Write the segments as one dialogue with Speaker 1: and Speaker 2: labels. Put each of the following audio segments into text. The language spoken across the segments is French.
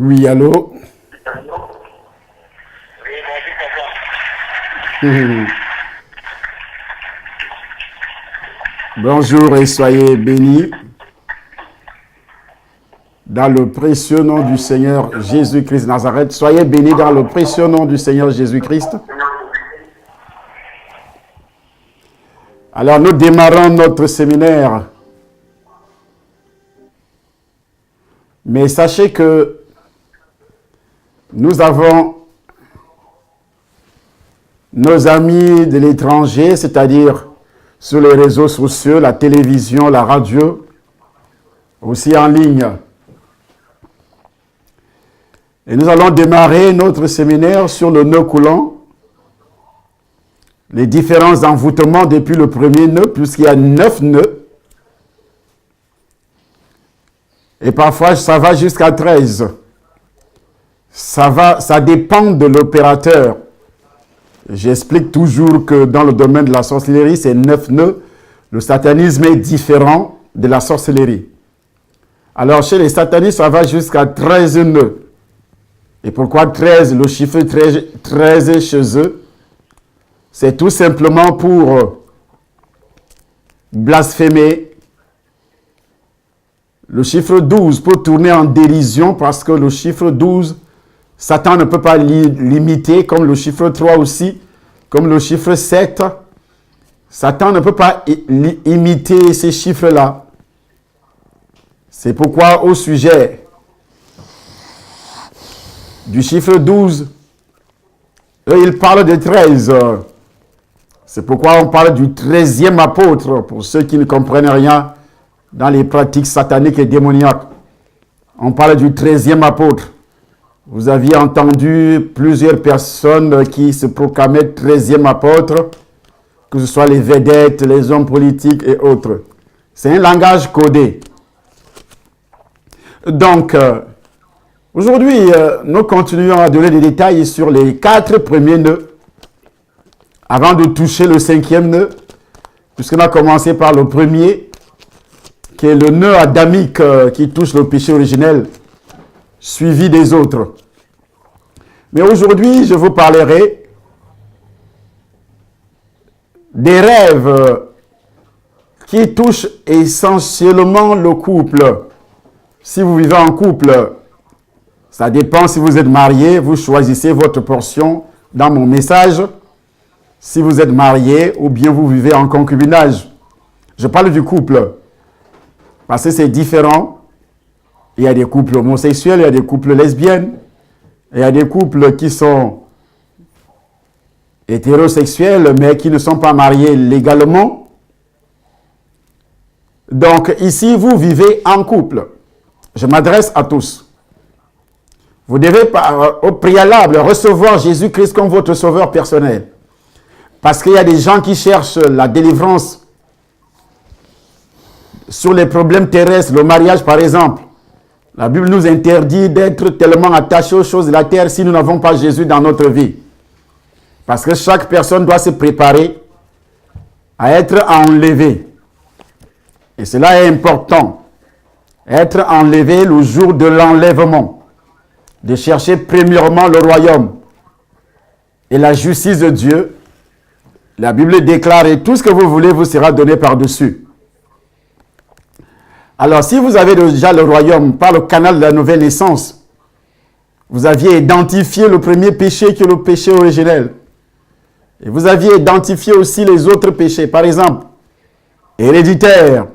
Speaker 1: Oui, allô? Bonjour et soyez bénis dans le précieux nom du Seigneur Jésus-Christ de Nazareth. Soyez bénis dans le précieux nom du Seigneur Jésus-Christ. Alors nous démarrons notre séminaire. Mais sachez que nous avons nos amis de l'étranger, c'est-à-dire sur les réseaux sociaux, la télévision, la radio, aussi en ligne. Et nous allons démarrer notre séminaire sur le nœud coulant, les différents envoûtements depuis le premier nœud, puisqu'il y a 9 nœuds. Et parfois, ça va jusqu'à 13. Ça dépend de l'opérateur. J'explique toujours que dans le domaine de la sorcellerie, c'est 9 nœuds. Le satanisme est différent de la sorcellerie. Alors, chez les satanistes, ça va jusqu'à 13 nœuds. Et pourquoi 13? Le chiffre 13 chez eux, c'est tout simplement pour blasphémer. Le chiffre 12 pour tourner en dérision, parce que le chiffre 12, Satan ne peut pas l'imiter, comme le chiffre 3 aussi, comme le chiffre 7. Satan ne peut pas imiter ces chiffres-là. C'est pourquoi au sujet du chiffre 12, eux, ils parlent de 13. C'est pourquoi on parle du 13e apôtre, pour ceux qui ne comprennent rien dans les pratiques sataniques et démoniaques. On parle du 13e apôtre. Vous aviez entendu plusieurs personnes qui se proclamaient 13e apôtre, que ce soit les vedettes, les hommes politiques et autres. C'est un langage codé. Donc, aujourd'hui, nous continuons à donner des détails sur les 4 premiers nœuds, avant de toucher le 5e nœud, puisqu'on a commencé par le premier, qui est le nœud adamique qui touche le péché originel, suivi des autres. Mais aujourd'hui, je vous parlerai des rêves qui touchent essentiellement le couple. Si vous vivez en couple, ça dépend si vous êtes marié, vous choisissez votre portion dans mon message. Si vous êtes marié ou bien vous vivez en concubinage. Je parle du couple. Parce que c'est différent. Il y a des couples homosexuels, il y a des couples lesbiennes, il y a des couples qui sont hétérosexuels, mais qui ne sont pas mariés légalement. Donc ici, vous vivez en couple. Je m'adresse à tous. Vous devez au préalable recevoir Jésus-Christ comme votre sauveur personnel. Parce qu'il y a des gens qui cherchent la délivrance sur les problèmes terrestres, le mariage par exemple. La Bible nous interdit d'être tellement attachés aux choses de la terre si nous n'avons pas Jésus dans notre vie. Parce que chaque personne doit se préparer à être enlevée. Et cela est important. Être enlevé le jour de l'enlèvement. De chercher premièrement le royaume et la justice de Dieu. La Bible déclare, et tout ce que vous voulez vous sera donné par-dessus. Alors, si vous avez déjà le royaume par le canal de la nouvelle naissance, vous aviez identifié le premier péché qui est le péché originel. Et vous aviez identifié aussi les autres péchés. Par exemple, héréditaire.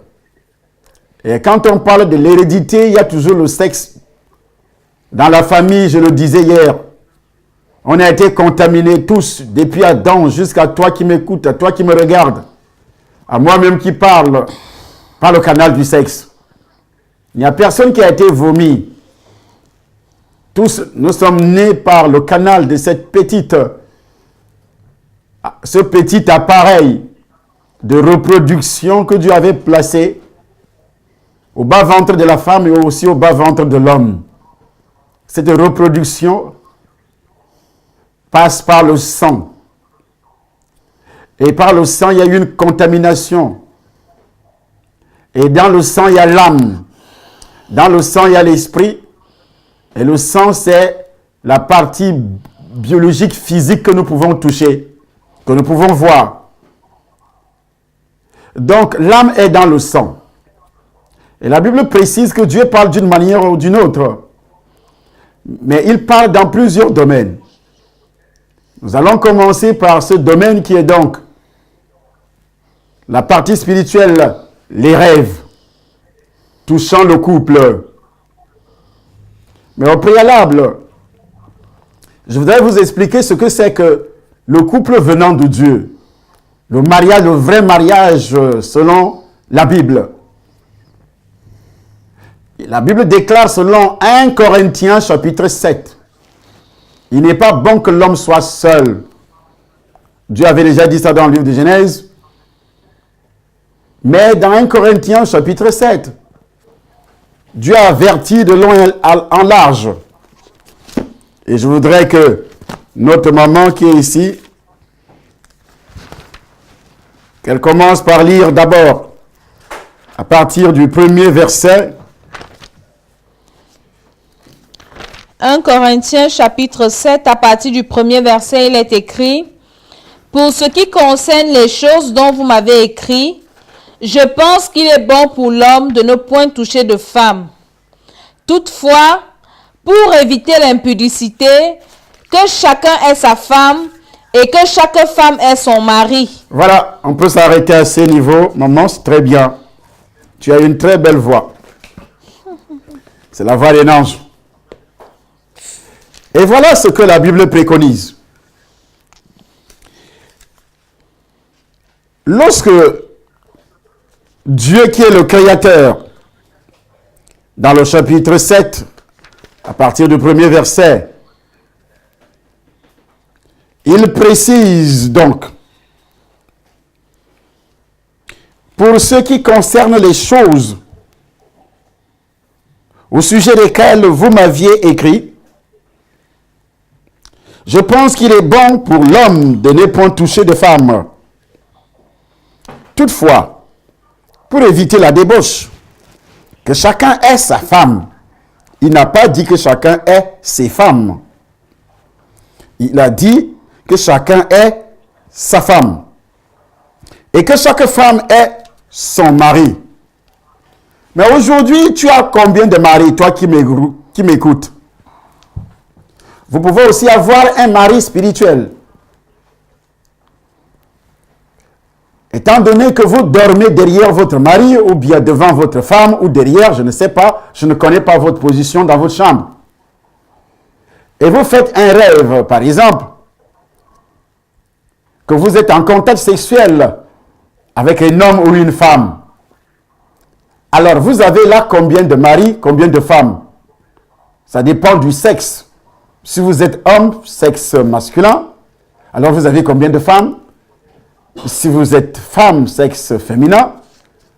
Speaker 1: Et quand on parle de l'hérédité, il y a toujours le sexe. Dans la famille, je le disais hier, on a été contaminés tous, depuis Adam jusqu'à toi qui m'écoutes, à toi qui me regardes, à moi-même qui parle par le canal du sexe. Il n'y a personne qui a été vomi. Tous, nous sommes nés par le canal de ce petit appareil de reproduction que Dieu avait placé au bas-ventre de la femme et aussi au bas-ventre de l'homme. Cette reproduction passe par le sang. Et par le sang, il y a eu une contamination. Et dans le sang, il y a l'âme. Dans le sang, il y a l'esprit. Et le sang, c'est la partie biologique, physique que nous pouvons toucher, que nous pouvons voir. Donc, l'âme est dans le sang. Et la Bible précise que Dieu parle d'une manière ou d'une autre. Mais il parle dans plusieurs domaines. Nous allons commencer par ce domaine qui est donc la partie spirituelle, les rêves, touchant le couple. Mais au préalable, je voudrais vous expliquer ce que c'est que le couple venant de Dieu. Le mariage, le vrai mariage selon la Bible. La Bible déclare selon 1 Corinthiens chapitre 7. Il n'est pas bon que l'homme soit seul. Dieu avait déjà dit ça dans le livre de Genèse. Mais dans 1 Corinthiens chapitre 7, Dieu a averti de long en large. Et je voudrais que notre maman qui est ici, qu'elle commence par lire d'abord à partir du premier verset.
Speaker 2: 1 Corinthiens chapitre 7, à partir du premier verset, il est écrit: « Pour ce qui concerne les choses dont vous m'avez écrit, je pense qu'il est bon pour l'homme de ne point toucher de femme. Toutefois, pour éviter l'impudicité, que chacun ait sa femme et que chaque femme ait son mari. »
Speaker 1: Voilà, on peut s'arrêter à ce niveau. Maman, c'est très bien. Tu as une très belle voix. C'est la voix d'un ange. Et voilà ce que la Bible préconise. Lorsque Dieu, qui est le Créateur, dans le chapitre 7, à partir du premier verset, il précise donc, pour ce qui concerne les choses au sujet desquelles vous m'aviez écrit, je pense qu'il est bon pour l'homme de ne point toucher de femme. Toutefois, pour éviter la débauche, que chacun ait sa femme. Il n'a pas dit que chacun ait ses femmes. Il a dit que chacun ait sa femme. Et que chaque femme ait son mari. Mais aujourd'hui, tu as combien de maris, toi qui m'écoutes? Vous pouvez aussi avoir un mari spirituel. Étant donné que vous dormez derrière votre mari, ou bien devant votre femme, ou derrière, je ne sais pas, je ne connais pas votre position dans votre chambre. Et vous faites un rêve, par exemple, que vous êtes en contact sexuel avec un homme ou une femme. Alors, vous avez là combien de maris, combien de femmes? Ça dépend du sexe. Si vous êtes homme, sexe masculin, alors vous avez combien de femmes? Si vous êtes femme, sexe féminin,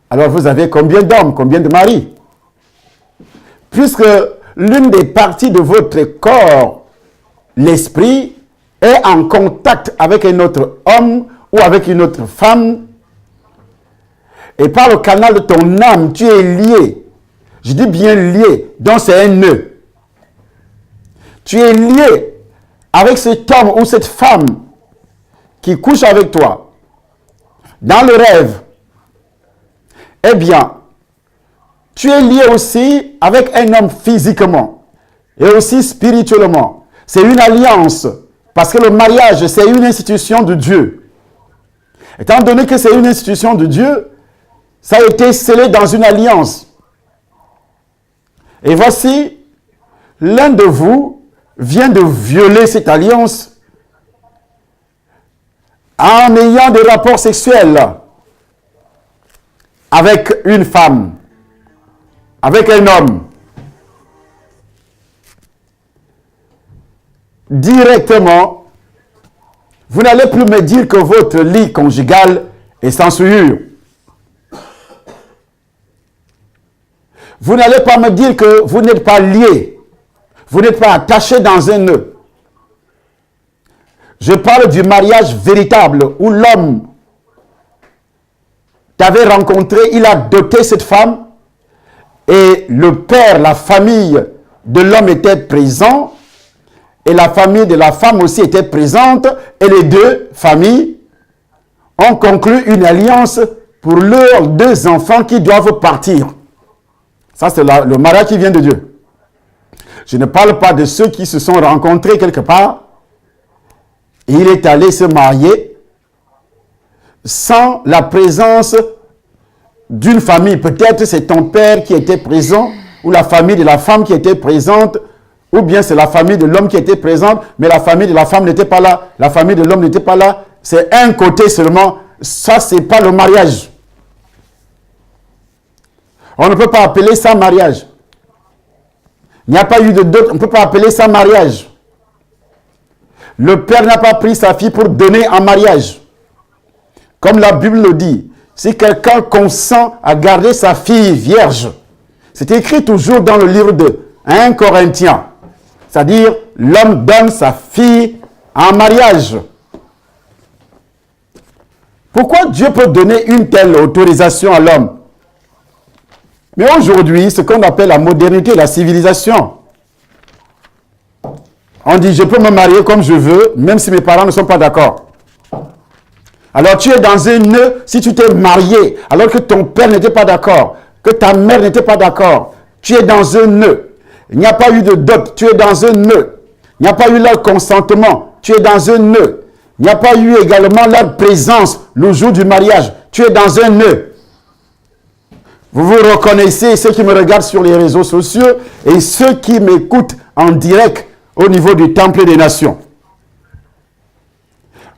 Speaker 1: alors vous avez combien d'hommes, combien de maris? Puisque l'une des parties de votre corps, l'esprit, est en contact avec un autre homme ou avec une autre femme, et par le canal de ton âme, tu es lié. Je dis bien lié, donc c'est un nœud. Tu es lié avec cet homme ou cette femme qui couche avec toi dans le rêve. Eh bien, tu es lié aussi avec un homme physiquement et aussi spirituellement. C'est une alliance parce que le mariage, c'est une institution de Dieu. Étant donné que c'est une institution de Dieu, ça a été scellé dans une alliance. Et voici, l'un de vous vient de violer cette alliance en ayant des rapports sexuels avec une femme, avec un homme. Directement, vous n'allez plus me dire que votre lit conjugal est sans souillure. Vous n'allez pas me dire que vous n'êtes pas liés. Vous n'êtes pas attaché dans un nœud. Je parle du mariage véritable où l'homme t'avait rencontré, il a doté cette femme et le père, la famille de l'homme était présent et la famille de la femme aussi était présente et les deux familles ont conclu une alliance pour leurs deux enfants qui doivent partir. Ça, c'est le mariage qui vient de Dieu. Je ne parle pas de ceux qui se sont rencontrés quelque part et il est allé se marier sans la présence d'une famille. Peut-être c'est ton père qui était présent ou la famille de la femme qui était présente ou bien c'est la famille de l'homme qui était présente mais la famille de la femme n'était pas là, la famille de l'homme n'était pas là. C'est un côté seulement. Ça, c'est pas le mariage. On ne peut pas appeler ça mariage. Il n'y a pas eu de dot, on ne peut pas appeler ça mariage. Le père n'a pas pris sa fille pour donner en mariage. Comme la Bible le dit, si quelqu'un consent à garder sa fille vierge, c'est écrit toujours dans le livre de 1 Corinthiens. C'est-à-dire, l'homme donne sa fille en mariage. Pourquoi Dieu peut donner une telle autorisation à l'homme? Mais aujourd'hui, ce qu'on appelle la modernité, la civilisation. On dit, je peux me marier comme je veux, même si mes parents ne sont pas d'accord. Alors tu es dans un nœud, si tu t'es marié, alors que ton père n'était pas d'accord, que ta mère n'était pas d'accord, tu es dans un nœud. Il n'y a pas eu de dot, tu es dans un nœud. Il n'y a pas eu leur consentement, tu es dans un nœud. Il n'y a pas eu également leur présence le jour du mariage, tu es dans un nœud. Vous vous reconnaissez, ceux qui me regardent sur les réseaux sociaux et ceux qui m'écoutent en direct au niveau du Temple des Nations.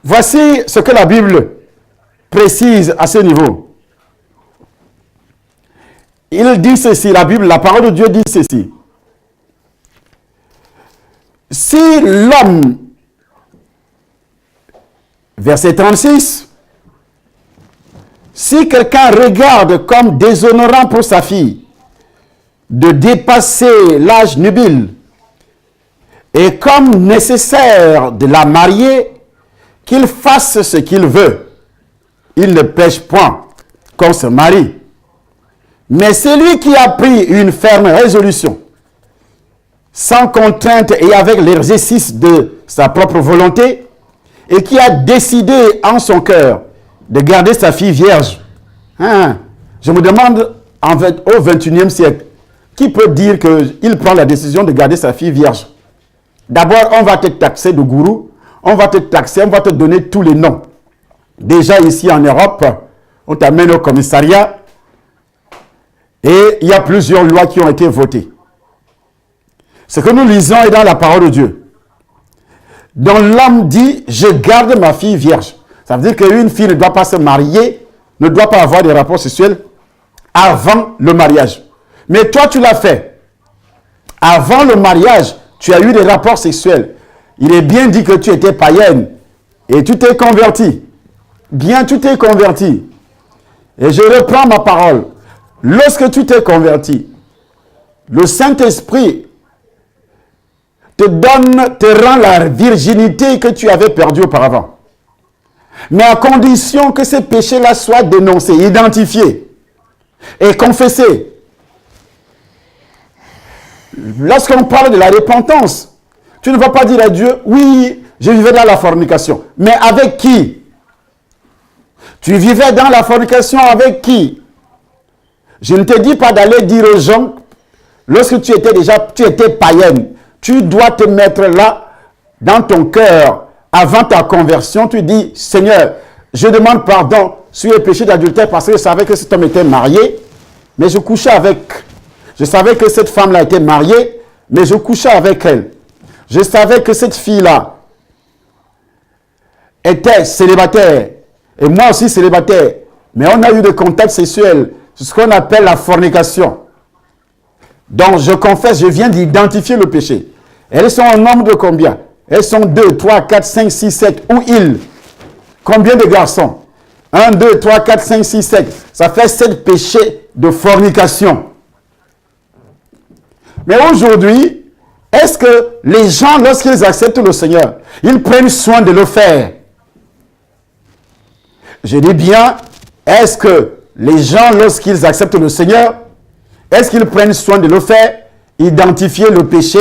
Speaker 1: Voici ce que la Bible précise à ce niveau. Il dit ceci, la Bible, la parole de Dieu dit ceci. Si l'homme, verset 36, si quelqu'un regarde comme déshonorant pour sa fille de dépasser l'âge nubile et comme nécessaire de la marier, qu'il fasse ce qu'il veut. Il ne pêche point qu'on se marie. Mais celui qui a pris une ferme résolution, sans contrainte et avec l'exercice de sa propre volonté, et qui a décidé en son cœur de garder sa fille vierge. Je me demande, au XXIe siècle, qui peut dire qu'il prend la décision de garder sa fille vierge? D'abord, on va te taxer de gourou, on va te taxer, on va te donner tous les noms. Déjà ici en Europe, on t'amène au commissariat et il y a plusieurs lois qui ont été votées. Ce que nous lisons est dans la parole de Dieu. Donc l'homme dit, je garde ma fille vierge. Ça veut dire qu'une fille ne doit pas se marier, ne doit pas avoir des rapports sexuels avant le mariage. Mais toi, tu l'as fait. Avant le mariage, tu as eu des rapports sexuels. Il est bien dit que tu étais païenne et tu t'es converti. Bien, tu t'es converti. Et je reprends ma parole. Lorsque tu t'es converti, le Saint-Esprit te rend la virginité que tu avais perdue auparavant. Mais à condition que ces péchés-là soient dénoncés, identifiés et confessés. Lorsqu'on parle de la repentance, tu ne vas pas dire à Dieu, oui, je vivais dans la fornication. Mais avec qui? Tu vivais dans la fornication avec qui? Je ne te dis pas d'aller dire aux gens, lorsque tu étais païenne, tu dois te mettre là, dans ton cœur, avant ta conversion, tu dis, Seigneur, je demande pardon sur les péchés d'adultère parce que je savais que cet homme était marié, mais je couchais avec. Je savais que cette femme-là était mariée, mais je couchais avec elle. Je savais que cette fille-là était célibataire, et moi aussi célibataire, mais on a eu des contacts sexuels, c'est ce qu'on appelle la fornication. Donc je confesse, je viens d'identifier le péché. Elles sont en nombre de combien? Elles sont 2, 3, 4, 5, 6, 7, ou il. Combien de garçons? 1, 2, 3, 4, 5, 6, 7. Ça fait 7 péchés de fornication. Mais aujourd'hui, est-ce que les gens, lorsqu'ils acceptent le Seigneur, ils prennent soin de le faire? Je dis bien, est-ce que les gens, lorsqu'ils acceptent le Seigneur, est-ce qu'ils prennent soin de le faire? identifier le péché,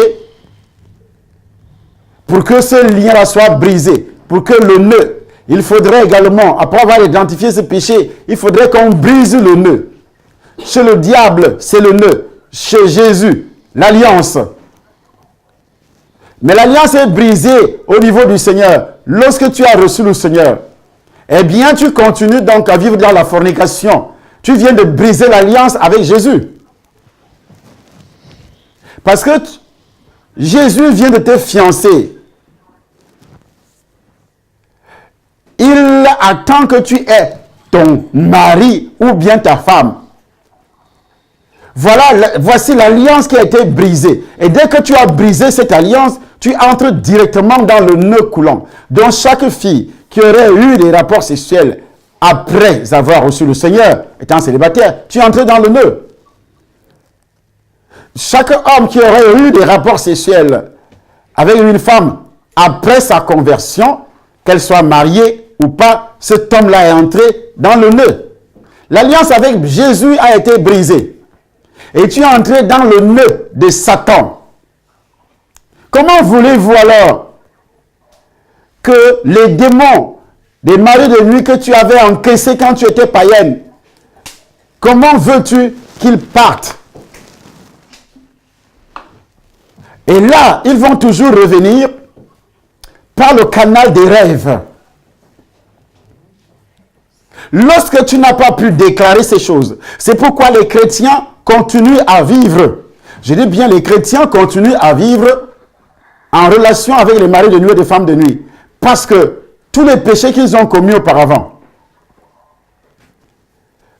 Speaker 1: pour que ce lien soit brisé, pour que le nœud, il faudrait également, après avoir identifié ce péché, il faudrait qu'on brise le nœud. Chez le diable, c'est le nœud. Chez Jésus, l'alliance. Mais l'alliance est brisée au niveau du Seigneur. Lorsque tu as reçu le Seigneur, eh bien, tu continues donc à vivre dans la fornication. Tu viens de briser l'alliance avec Jésus. Parce que Jésus vient de te fiancer. Il attend que tu aies ton mari ou bien ta femme. Voici l'alliance qui a été brisée. Et dès que tu as brisé cette alliance, tu entres directement dans le nœud coulant. Donc chaque fille qui aurait eu des rapports sexuels après avoir reçu le Seigneur, étant célibataire, tu entres dans le nœud. Chaque homme qui aurait eu des rapports sexuels avec une femme après sa conversion, qu'elle soit mariée ou pas, cet homme-là est entré dans le nœud. L'alliance avec Jésus a été brisée. Et tu es entré dans le nœud de Satan. Comment voulez-vous alors que les démons des maris de nuit que tu avais encaissés quand tu étais païenne, comment veux-tu qu'ils partent? Et là, ils vont toujours revenir par le canal des rêves. Lorsque tu n'as pas pu déclarer ces choses, c'est pourquoi les chrétiens continuent à vivre. Je dis bien, les chrétiens continuent à vivre en relation avec les maris de nuit et les femmes de nuit. Parce que tous les péchés qu'ils ont commis auparavant,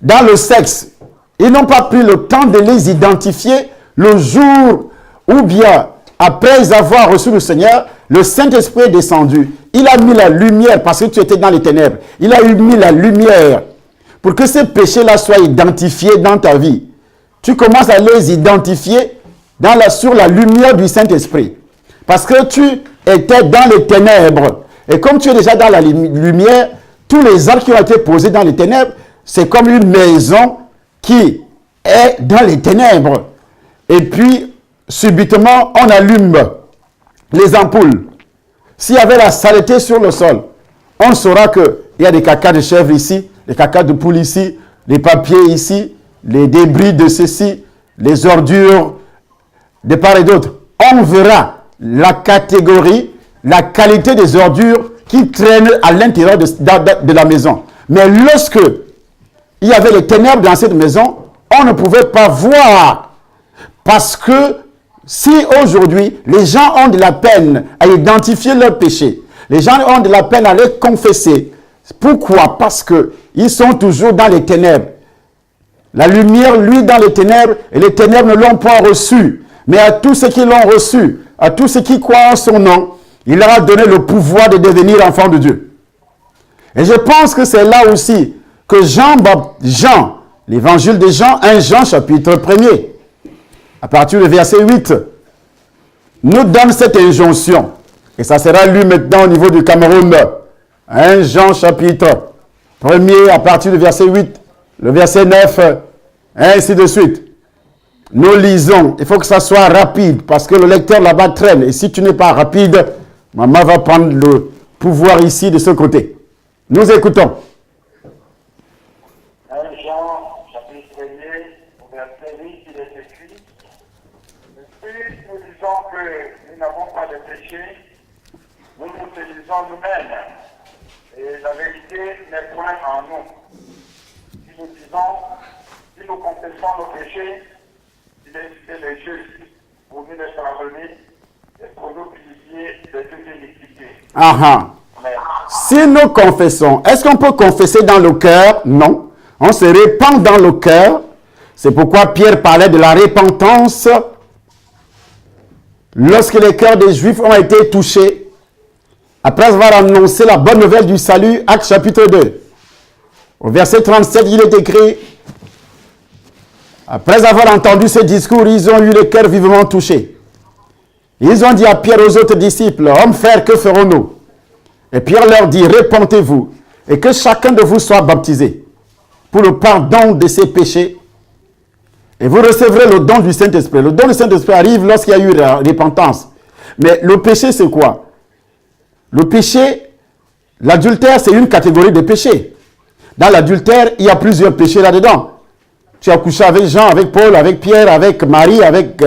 Speaker 1: dans le sexe, ils n'ont pas pris le temps de les identifier le jour ou bien après avoir reçu le Seigneur, le Saint-Esprit est descendu. Il a mis la lumière parce que tu étais dans les ténèbres. Il a mis la lumière pour que ces péchés-là soient identifiés dans ta vie. Tu commences à les identifier sur la lumière du Saint-Esprit. Parce que tu étais dans les ténèbres. Et comme tu es déjà dans la lumière, tous les actes qui ont été posés dans les ténèbres, c'est comme une maison qui est dans les ténèbres. Et puis, subitement, on allume les ampoules. S'il y avait la saleté sur le sol, on saura qu'il y a des cacas de chèvre ici, des cacas de poule ici, les papiers ici, les débris de ceci, les ordures de part et d'autre. On verra la catégorie, la qualité des ordures qui traînent à l'intérieur de la maison. Mais lorsque il y avait les ténèbres dans cette maison, on ne pouvait pas voir. Parce que si aujourd'hui, les gens ont de la peine à identifier leurs péchés, les gens ont de la peine à les confesser. Pourquoi? Parce qu'ils sont toujours dans les ténèbres. La lumière, lui, dans les ténèbres, et les ténèbres ne l'ont pas reçu. Mais à tous ceux qui l'ont reçu, à tous ceux qui croient en son nom, il leur a donné le pouvoir de devenir enfants de Dieu. Et je pense que c'est là aussi que Jean, l'évangile de Jean, 1 Jean, chapitre 1er, à partir du verset 8, nous donne cette injonction. Et ça sera lu maintenant au niveau du Cameroun. 1 Jean, chapitre 1er, à partir du verset 8, le verset 9, ainsi de suite. Nous lisons. Il faut que ça soit rapide, parce que le lecteur là-bas traîne. Et si tu n'es pas rapide, maman va prendre le pouvoir ici de ce côté. Nous écoutons.
Speaker 3: 1 Jean, chapitre 1er, verset 8, il est écrit: si nous disons que nous n'avons pas de péché, nous nous séduisons nous-mêmes, et la vérité n'est point en nous. Si nous confessons nos péchés, il est le juste pour nous les pardonner et pour nous purifier de toute iniquité.
Speaker 1: Si nous confessons, est-ce qu'on peut confesser dans le cœur? Non. On se répand dans le cœur. C'est pourquoi Pierre parlait de la repentance. Lorsque les cœurs des Juifs ont été touchés, après avoir annoncé la bonne nouvelle du salut, Actes chapitre 2, au verset 37, il est écrit: après avoir entendu ce discours, ils ont eu le cœur vivement touché. Ils ont dit à Pierre et aux autres disciples: hommes, frères, que ferons-nous? Et Pierre leur dit: répentez-vous et que chacun de vous soit baptisé pour le pardon de ses péchés, Et vous recevrez le don du Saint-Esprit. Le don du Saint-Esprit arrive lorsqu'il y a eu la repentance. Mais le péché, c'est quoi? Le péché, l'adultère, c'est une catégorie de péché. Dans l'adultère, il y a plusieurs péchés là-dedans. Tu as couché avec Jean, avec Paul, avec Pierre, avec Marie, avec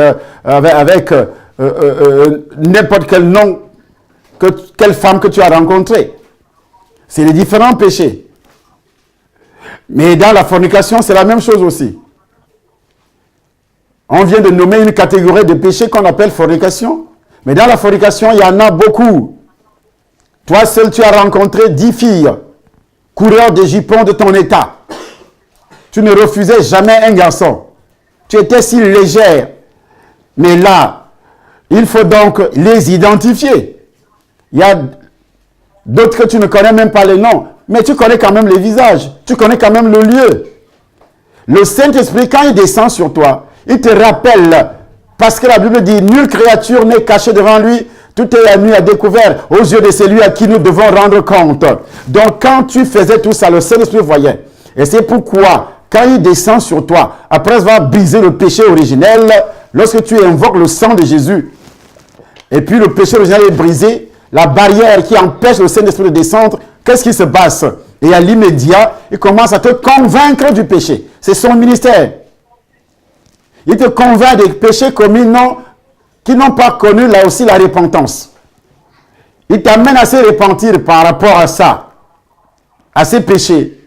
Speaker 1: n'importe quel nom, quelle femme que tu as rencontrée. C'est les différents péchés. Mais dans la fornication, c'est la même chose aussi. On vient de nommer une catégorie de péchés qu'on appelle fornication. Mais dans la fornication, il y en a beaucoup. Toi seul, tu as rencontré 10 filles, coureurs de jupons de ton état. Tu ne refusais jamais un garçon. Tu étais si légère. Mais là, il faut donc les identifier. Il y a d'autres que tu ne connais même pas les noms. Mais tu connais quand même les visages. Tu connais quand même le lieu. Le Saint-Esprit, quand il descend sur toi, il te rappelle, parce que la Bible dit, nulle créature n'est cachée devant lui, tout est à nu à découvert aux yeux de celui à qui nous devons rendre compte. Donc quand tu faisais tout ça, le Saint-Esprit voyait. Et c'est pourquoi, quand il descend sur toi, après avoir brisé le péché originel, lorsque tu invoques le sang de Jésus, et puis le péché originel est brisé, la barrière qui empêche le Saint-Esprit de descendre, qu'est-ce qui se passe? Et à l'immédiat, il commence à te convaincre du péché. C'est son ministère. Il te convainc des péchés commis qui n'ont pas connu là aussi la repentance. Il t'amène à se repentir par rapport à ça, à ces péchés.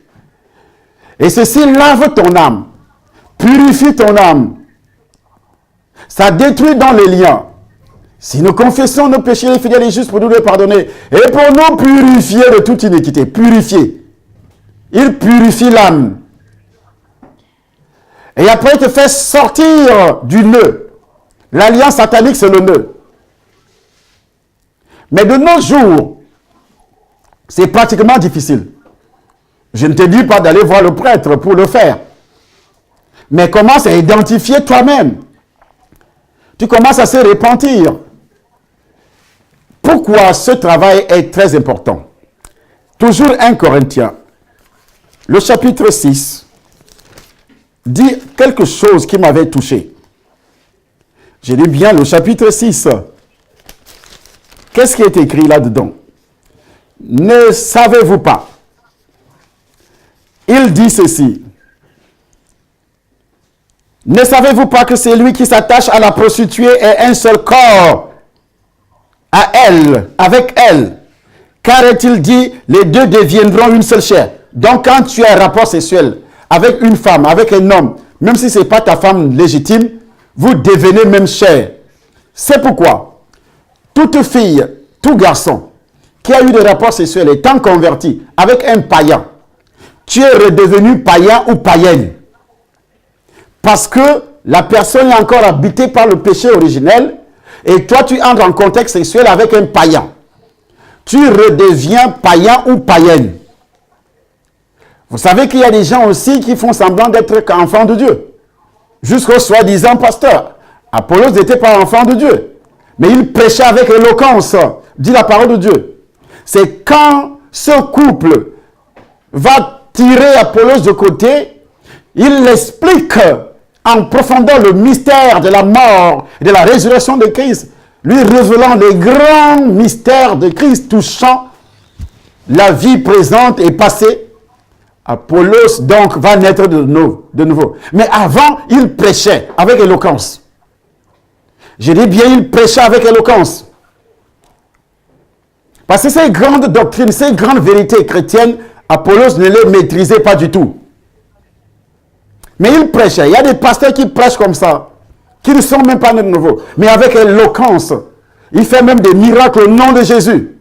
Speaker 1: Et ceci lave ton âme, purifie ton âme. Ça détruit dans les liens. Si nous confessons nos péchés, il est fidèle et juste pour nous les pardonner et pour nous purifier de toute iniquité. Purifier. Il purifie l'âme. Et après, il te fait sortir du nœud. L'alliance satanique, c'est le nœud. Mais de nos jours, c'est pratiquement difficile. Je ne te dis pas d'aller voir le prêtre pour le faire. Mais commence à identifier toi-même. Tu commences à se repentir. Pourquoi ce travail est très important? Toujours 1 Corinthiens, le chapitre 6, dit quelque chose qui m'avait touché. J'ai lu bien le chapitre 6. Qu'est-ce qui est écrit là-dedans? Ne savez-vous pas? Il dit ceci. Ne savez-vous pas que c'est lui qui s'attache à la prostituée est un seul corps à elle, avec elle? Car est-il dit, les deux deviendront une seule chair. Donc quand tu as un rapport sexuel avec une femme, avec un homme, même si ce n'est pas ta femme légitime, vous devenez même chair. C'est pourquoi toute fille, tout garçon qui a eu des rapports sexuels étant converti avec un païen, tu es redevenu païen ou païenne. Parce que la personne est encore habitée par le péché originel et toi tu entres en contexte sexuel avec un païen. Tu redeviens païen ou païenne. Vous savez qu'il y a des gens aussi qui font semblant d'être enfants de Dieu. Jusqu'au soi-disant pasteur. Apollos n'était pas enfant de Dieu. Mais il prêchait avec éloquence, dit la parole de Dieu. C'est quand ce couple va tirer Apollos de côté, il explique en profondeur le mystère de la mort et de la résurrection de Christ, lui révélant les grands mystères de Christ touchant la vie présente et passée. Apollos donc va naître de nouveau. Mais avant, il prêchait avec éloquence. Je dis bien, il prêchait avec éloquence. Parce que ces grandes doctrines, ces grandes vérités chrétiennes, Apollos ne les maîtrisait pas du tout. Mais il prêchait. Il y a des pasteurs qui prêchent comme ça, qui ne sont même pas de nouveau. Mais avec éloquence, il fait même des miracles au nom de Jésus.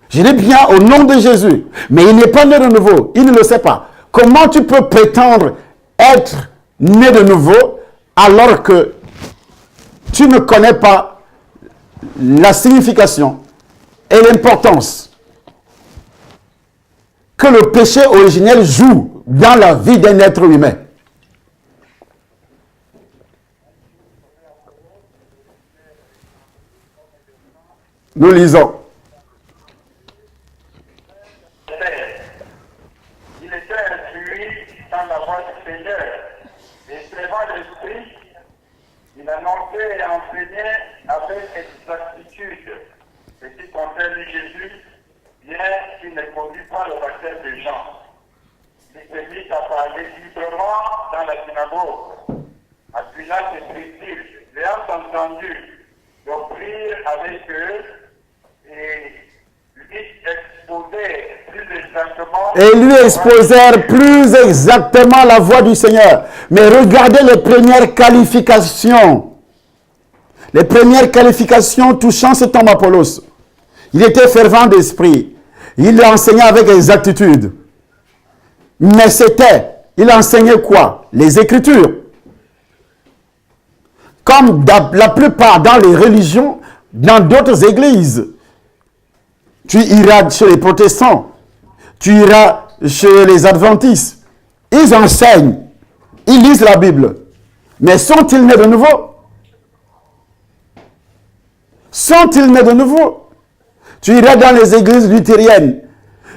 Speaker 1: Je dis bien au nom de Jésus. Mais il n'est pas né de nouveau. Il ne le sait pas. Comment tu peux prétendre être né de nouveau alors que tu ne connais pas la signification et l'importance que le péché originel joue dans la vie d'un être humain? Nous lisons.
Speaker 3: Il était instruit dans la voie du Seigneur. entendu d'offrir avec eux et lui
Speaker 1: exposèrent plus exactement la voix du Seigneur. Mais regardez les premières qualifications. Les premières qualifications touchant cet homme Apollos. Il était fervent d'esprit. Il enseignait avec exactitude. Mais il enseignait quoi? Les Écritures. Comme la plupart dans les religions, dans d'autres églises. Tu iras chez les protestants, tu iras chez les adventistes. Ils enseignent, ils lisent la Bible. Mais sont-ils nés de nouveau? Sont-ils nés de nouveau? Tu iras dans les églises luthériennes,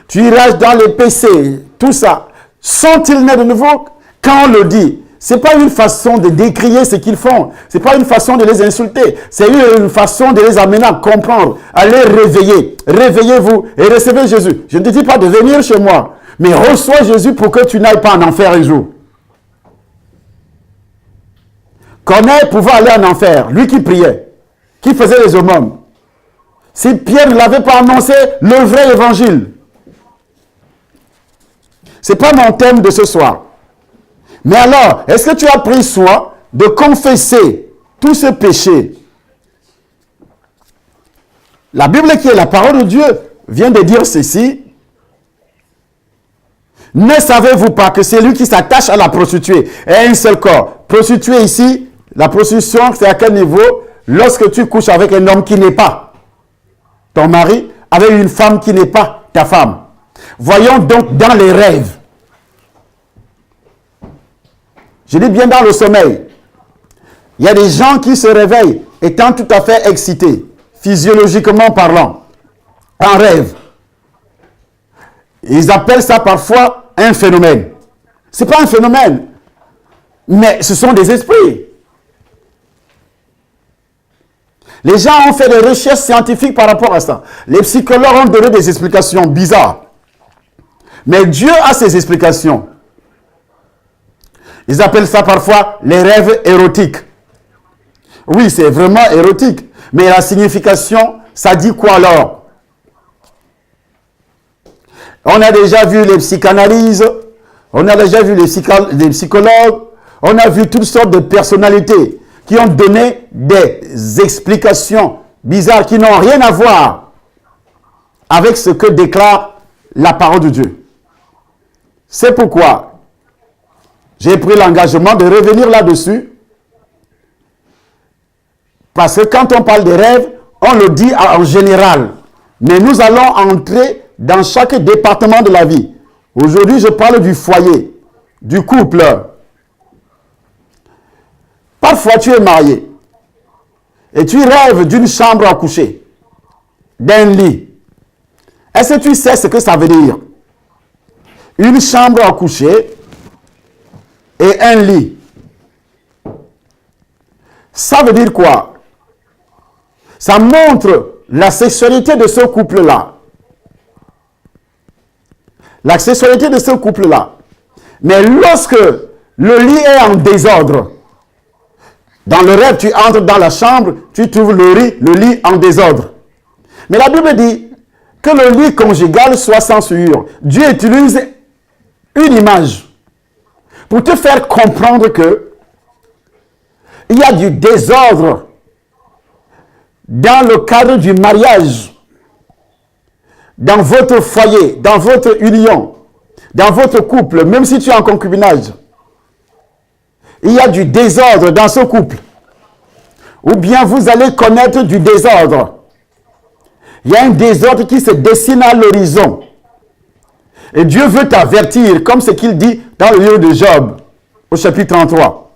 Speaker 1: tu iras dans les PC, tout ça. Sont-ils nés de nouveau? Quand on le dit, ce n'est pas une façon de décrier ce qu'ils font. Ce n'est pas une façon de les insulter. C'est une façon de les amener à comprendre, à les réveiller. Réveillez-vous et recevez Jésus. Je ne te dis pas de venir chez moi, mais reçois Jésus pour que tu n'ailles pas en enfer un jour. Connais pouvoir aller en enfer. Lui qui priait, qui faisait les aumônes. Si Pierre ne l'avait pas annoncé, le vrai évangile. Ce n'est pas mon thème de ce soir. Mais alors, est-ce que tu as pris soin de confesser tous ces péchés? La Bible qui est la parole de Dieu vient de dire ceci. Ne savez-vous pas que c'est lui qui s'attache à la prostituée et à un seul corps? Prostituée ici, la prostitution, c'est à quel niveau? Lorsque tu couches avec un homme qui n'est pas ton mari, avec une femme qui n'est pas ta femme. Voyons donc dans les rêves. Je dis bien dans le sommeil. Il y a des gens qui se réveillent étant tout à fait excités, physiologiquement parlant, en rêve. Ils appellent ça parfois un phénomène. Ce n'est pas un phénomène, mais ce sont des esprits. Les gens ont fait des recherches scientifiques par rapport à ça. Les psychologues ont donné des explications bizarres. Mais Dieu a ses explications. Ils appellent ça parfois les rêves érotiques. Oui, c'est vraiment érotique. Mais la signification, ça dit quoi alors? On a déjà vu les psychanalyses, on a déjà vu les psychologues, on a vu toutes sortes de personnalités qui ont donné des explications bizarres qui n'ont rien à voir avec ce que déclare la parole de Dieu. C'est pourquoi j'ai pris l'engagement de revenir là-dessus. Parce que quand on parle des rêves, on le dit en général. Mais nous allons entrer dans chaque département de la vie. Aujourd'hui, je parle du foyer, du couple. Parfois, tu es marié. Et tu rêves d'une chambre à coucher. D'un lit. Est-ce que tu sais ce que ça veut dire? Une chambre à coucher et un lit. Ça veut dire quoi? Ça montre la sexualité de ce couple-là. La sexualité de ce couple-là. Mais lorsque le lit est en désordre, dans le rêve, tu entres dans la chambre, tu trouves le lit en désordre. Mais la Bible dit que le lit conjugal soit sans souillure. Dieu utilise une image pour te faire comprendre que il y a du désordre dans le cadre du mariage, dans votre foyer, dans votre union, dans votre couple, même si tu es en concubinage. Il y a du désordre dans ce couple. Ou bien vous allez connaître du désordre. Il y a un désordre qui se dessine à l'horizon. Et Dieu veut t'avertir, comme ce qu'il dit dans le livre de Job, au chapitre 33.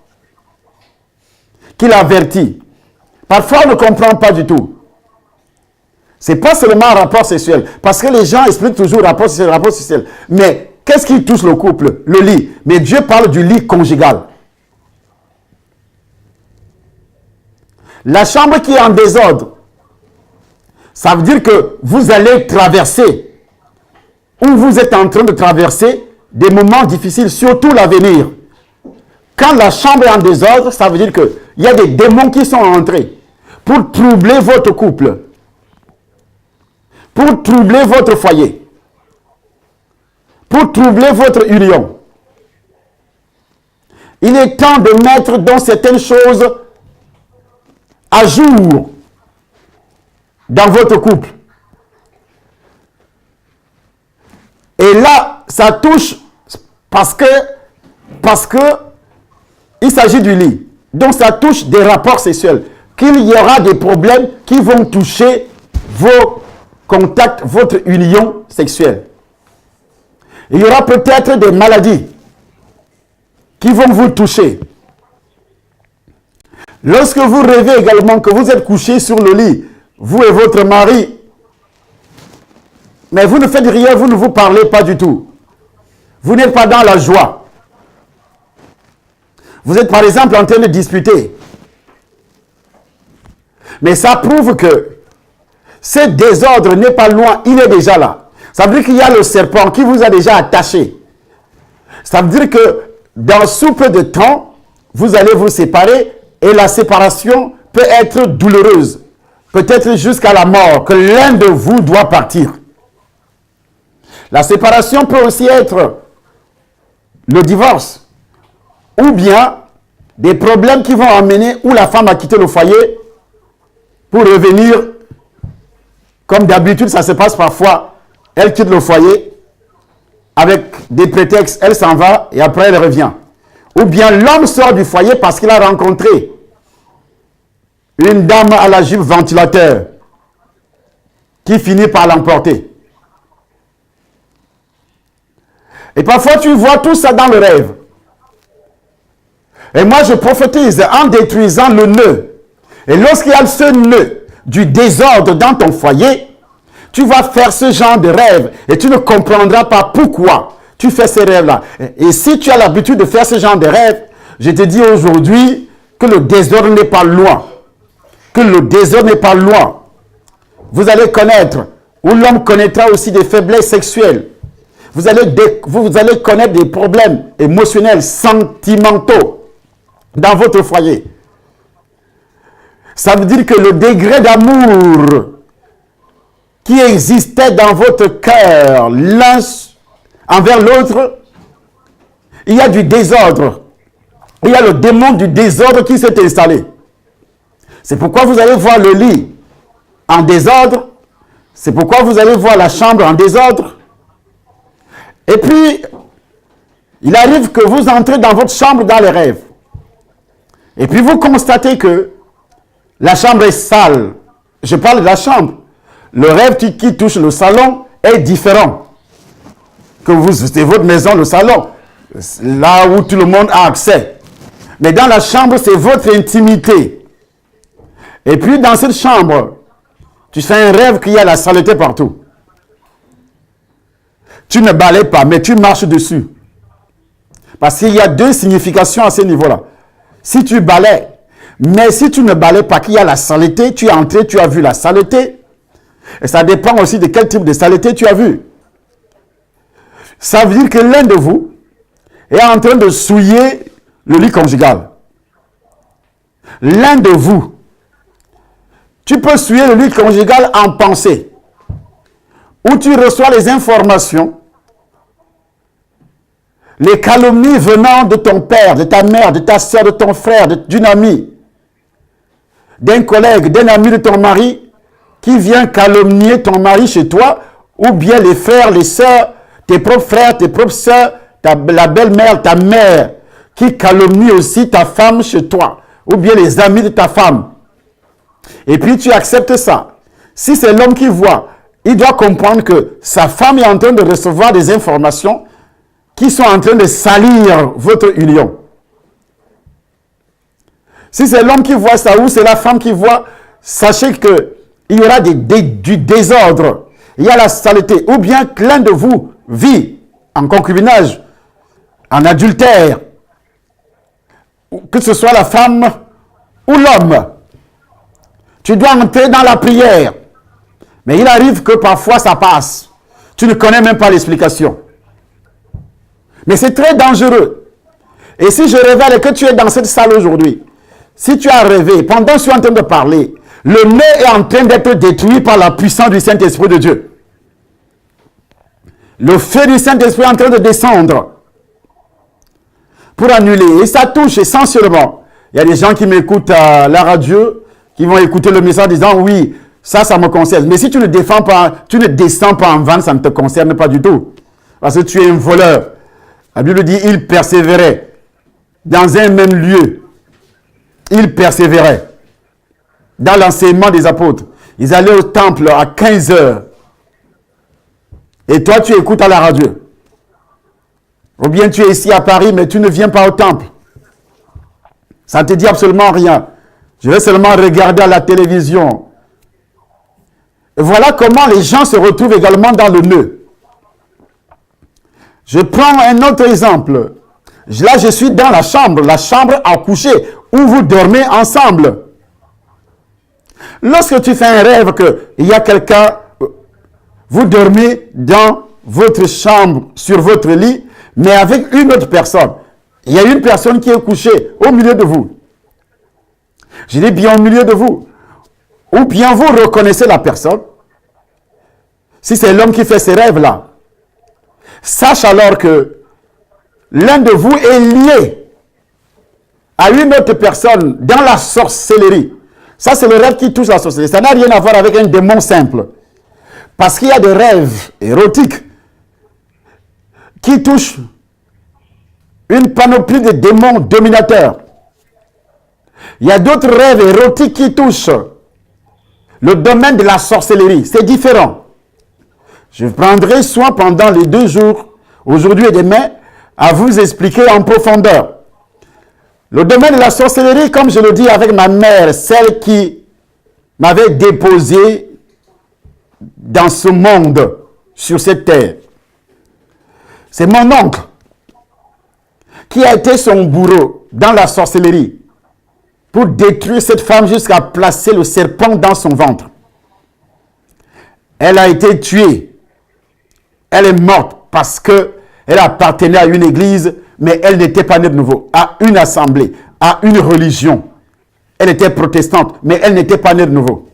Speaker 1: Qu'il avertit. Parfois, on ne comprend pas du tout. Ce n'est pas seulement un rapport sexuel. Parce que les gens expliquent toujours rapport sexuel. Mais qu'est-ce qui touche le couple? Le lit. Mais Dieu parle du lit conjugal. La chambre qui est en désordre, ça veut dire que vous allez traverser, ou vous êtes en train de traverser des moments difficiles, surtout l'avenir. Quand la chambre est en désordre, ça veut dire qu'il y a des démons qui sont entrés pour troubler votre couple, pour troubler votre foyer, pour troubler votre union. Il est temps de mettre dans certaines choses à jour dans votre couple. Et là, ça touche parce que il s'agit du lit. Donc ça touche des rapports sexuels. Qu'il y aura des problèmes qui vont toucher vos contacts, votre union sexuelle. Il y aura peut-être des maladies qui vont vous toucher. Lorsque vous rêvez également que vous êtes couché sur le lit, vous et votre mari, mais vous ne faites rien, vous ne vous parlez pas du tout. Vous n'êtes pas dans la joie. Vous êtes par exemple en train de disputer. Mais ça prouve que ce désordre n'est pas loin, il est déjà là. Ça veut dire qu'il y a le serpent qui vous a déjà attaché. Ça veut dire que dans sous peu de temps, vous allez vous séparer et la séparation peut être douloureuse. Peut-être jusqu'à la mort, que l'un de vous doit partir. La séparation peut aussi être le divorce. Ou bien des problèmes qui vont amener où la femme a quitté le foyer pour revenir. Comme d'habitude, ça se passe parfois. Elle quitte le foyer avec des prétextes, elle s'en va et après elle revient. Ou bien l'homme sort du foyer parce qu'il a rencontré une dame à la jupe ventilateur qui finit par l'emporter. Et parfois tu vois tout ça dans le rêve. Et moi je prophétise en détruisant le nœud. Et lorsqu'il y a ce nœud du désordre dans ton foyer, tu vas faire ce genre de rêve et tu ne comprendras pas pourquoi tu fais ces rêves-là. Et si tu as l'habitude de faire ce genre de rêve, je te dis aujourd'hui que le désordre n'est pas loin. Que le désordre n'est pas loin. Vous allez connaître, ou l'homme connaîtra aussi des faiblesses sexuelles. Vous allez connaître des problèmes émotionnels, sentimentaux dans votre foyer. Ça veut dire que le degré d'amour qui existait dans votre cœur, l'un envers l'autre, il y a du désordre. Il y a le démon du désordre qui s'est installé. C'est pourquoi vous allez voir le lit en désordre. C'est pourquoi vous allez voir la chambre en désordre. Et puis, il arrive que vous entrez dans votre chambre dans les rêves. Et puis vous constatez que la chambre est sale. Je parle de la chambre. Le rêve qui touche le salon est différent. C'est votre maison, le salon. Là où tout le monde a accès. Mais dans la chambre, c'est votre intimité. Et puis dans cette chambre, tu fais un rêve qu'il y a la saleté partout. Tu ne balaies pas, mais tu marches dessus. Parce qu'il y a deux significations à ce niveau-là. Si tu balaies, mais si tu ne balaies pas, qu'il y a la saleté, tu es entré, tu as vu la saleté. Et ça dépend aussi de quel type de saleté tu as vu. Ça veut dire que l'un de vous est en train de souiller le lit conjugal. L'un de vous, tu peux souiller le lit conjugal en pensée, où tu reçois les informations, les calomnies venant de ton père, de ta mère, de ta soeur, de ton frère, d'une amie, d'un collègue, d'un ami de ton mari, qui vient calomnier ton mari chez toi, ou bien les frères, les sœurs, tes propres frères, tes propres sœurs, la belle-mère, ta mère, qui calomnie aussi ta femme chez toi, ou bien les amis de ta femme. Et puis tu acceptes ça. Si c'est l'homme qui voit, il doit comprendre que sa femme est en train de recevoir des informations qui sont en train de salir votre union. Si c'est l'homme qui voit ça ou c'est la femme qui voit, sachez qu'il y aura du désordre. Il y a la saleté. Ou bien que l'un de vous vit en concubinage, en adultère, que ce soit la femme ou l'homme. Tu dois entrer dans la prière. Mais il arrive que parfois ça passe. Tu ne connais même pas l'explication. Mais c'est très dangereux. Et si je révèle que tu es dans cette salle aujourd'hui, si tu as rêvé, pendant que je suis en train de parler, le nœud est en train d'être détruit par la puissance du Saint-Esprit de Dieu. Le feu du Saint-Esprit est en train de descendre pour annuler. Et ça touche essentiellement. Il y a des gens qui m'écoutent à la radio, qui vont écouter le message en disant, oui, ça me concerne. Mais si tu ne descends pas en vanne, ça ne te concerne pas du tout. Parce que tu es un voleur. La Bible dit, il persévérait dans un même lieu. Il persévérait dans l'enseignement des apôtres. Ils allaient au temple à 15 heures. Et toi, tu écoutes à la radio. Ou bien tu es ici à Paris, mais tu ne viens pas au temple. Ça ne te dit absolument rien. Je vais seulement regarder à la télévision. Et voilà comment les gens se retrouvent également dans le nœud. Je prends un autre exemple. Là, je suis dans la chambre à coucher, où vous dormez ensemble. Lorsque tu fais un rêve qu'il y a quelqu'un, vous dormez dans votre chambre, sur votre lit, mais avec une autre personne. Il y a une personne qui est couchée au milieu de vous. Je dis bien au milieu de vous. Ou bien vous reconnaissez la personne. Si c'est l'homme qui fait ces rêves-là, sache alors que l'un de vous est lié à une autre personne dans la sorcellerie. Ça, c'est le rêve qui touche la sorcellerie. Ça n'a rien à voir avec un démon simple. Parce qu'il y a des rêves érotiques qui touchent une panoplie de démons dominateurs. Il y a d'autres rêves érotiques qui touchent le domaine de la sorcellerie. C'est différent. Je prendrai soin pendant les 2 jours, aujourd'hui et demain, à vous expliquer en profondeur. Le domaine de la sorcellerie, comme je le dis avec ma mère, celle qui m'avait déposé dans ce monde, sur cette terre. C'est mon oncle qui a été son bourreau dans la sorcellerie pour détruire cette femme jusqu'à placer le serpent dans son ventre. Elle a été tuée. Elle est morte parce qu'elle appartenait à une église, mais elle n'était pas née de nouveau, à une assemblée, à une religion. Elle était protestante, mais elle n'était pas née de nouveau.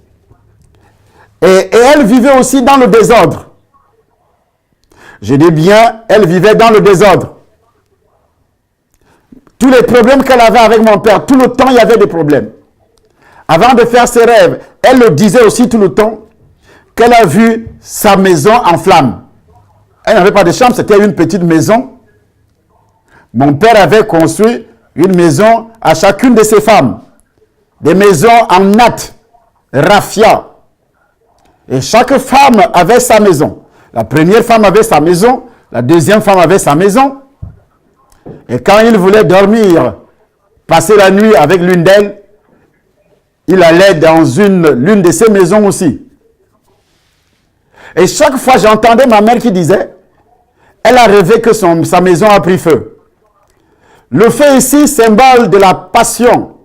Speaker 1: Et elle vivait aussi dans le désordre. Je dis bien, elle vivait dans le désordre. Tous les problèmes qu'elle avait avec mon père, tout le temps, il y avait des problèmes. Avant de faire ses rêves, elle le disait aussi tout le temps, qu'elle a vu sa maison en flammes. Elle n'avait pas de chambre, c'était une petite maison. Mon père avait construit une maison à chacune de ses femmes. Des maisons en natte, raffia. Et chaque femme avait sa maison. La première femme avait sa maison, la deuxième femme avait sa maison. Et quand il voulait dormir, passer la nuit avec l'une d'elles, il allait dans l'une de ces maisons aussi. Et chaque fois, j'entendais ma mère qui disait, elle a rêvé que sa maison a pris feu. Le feu ici, symbole de la passion.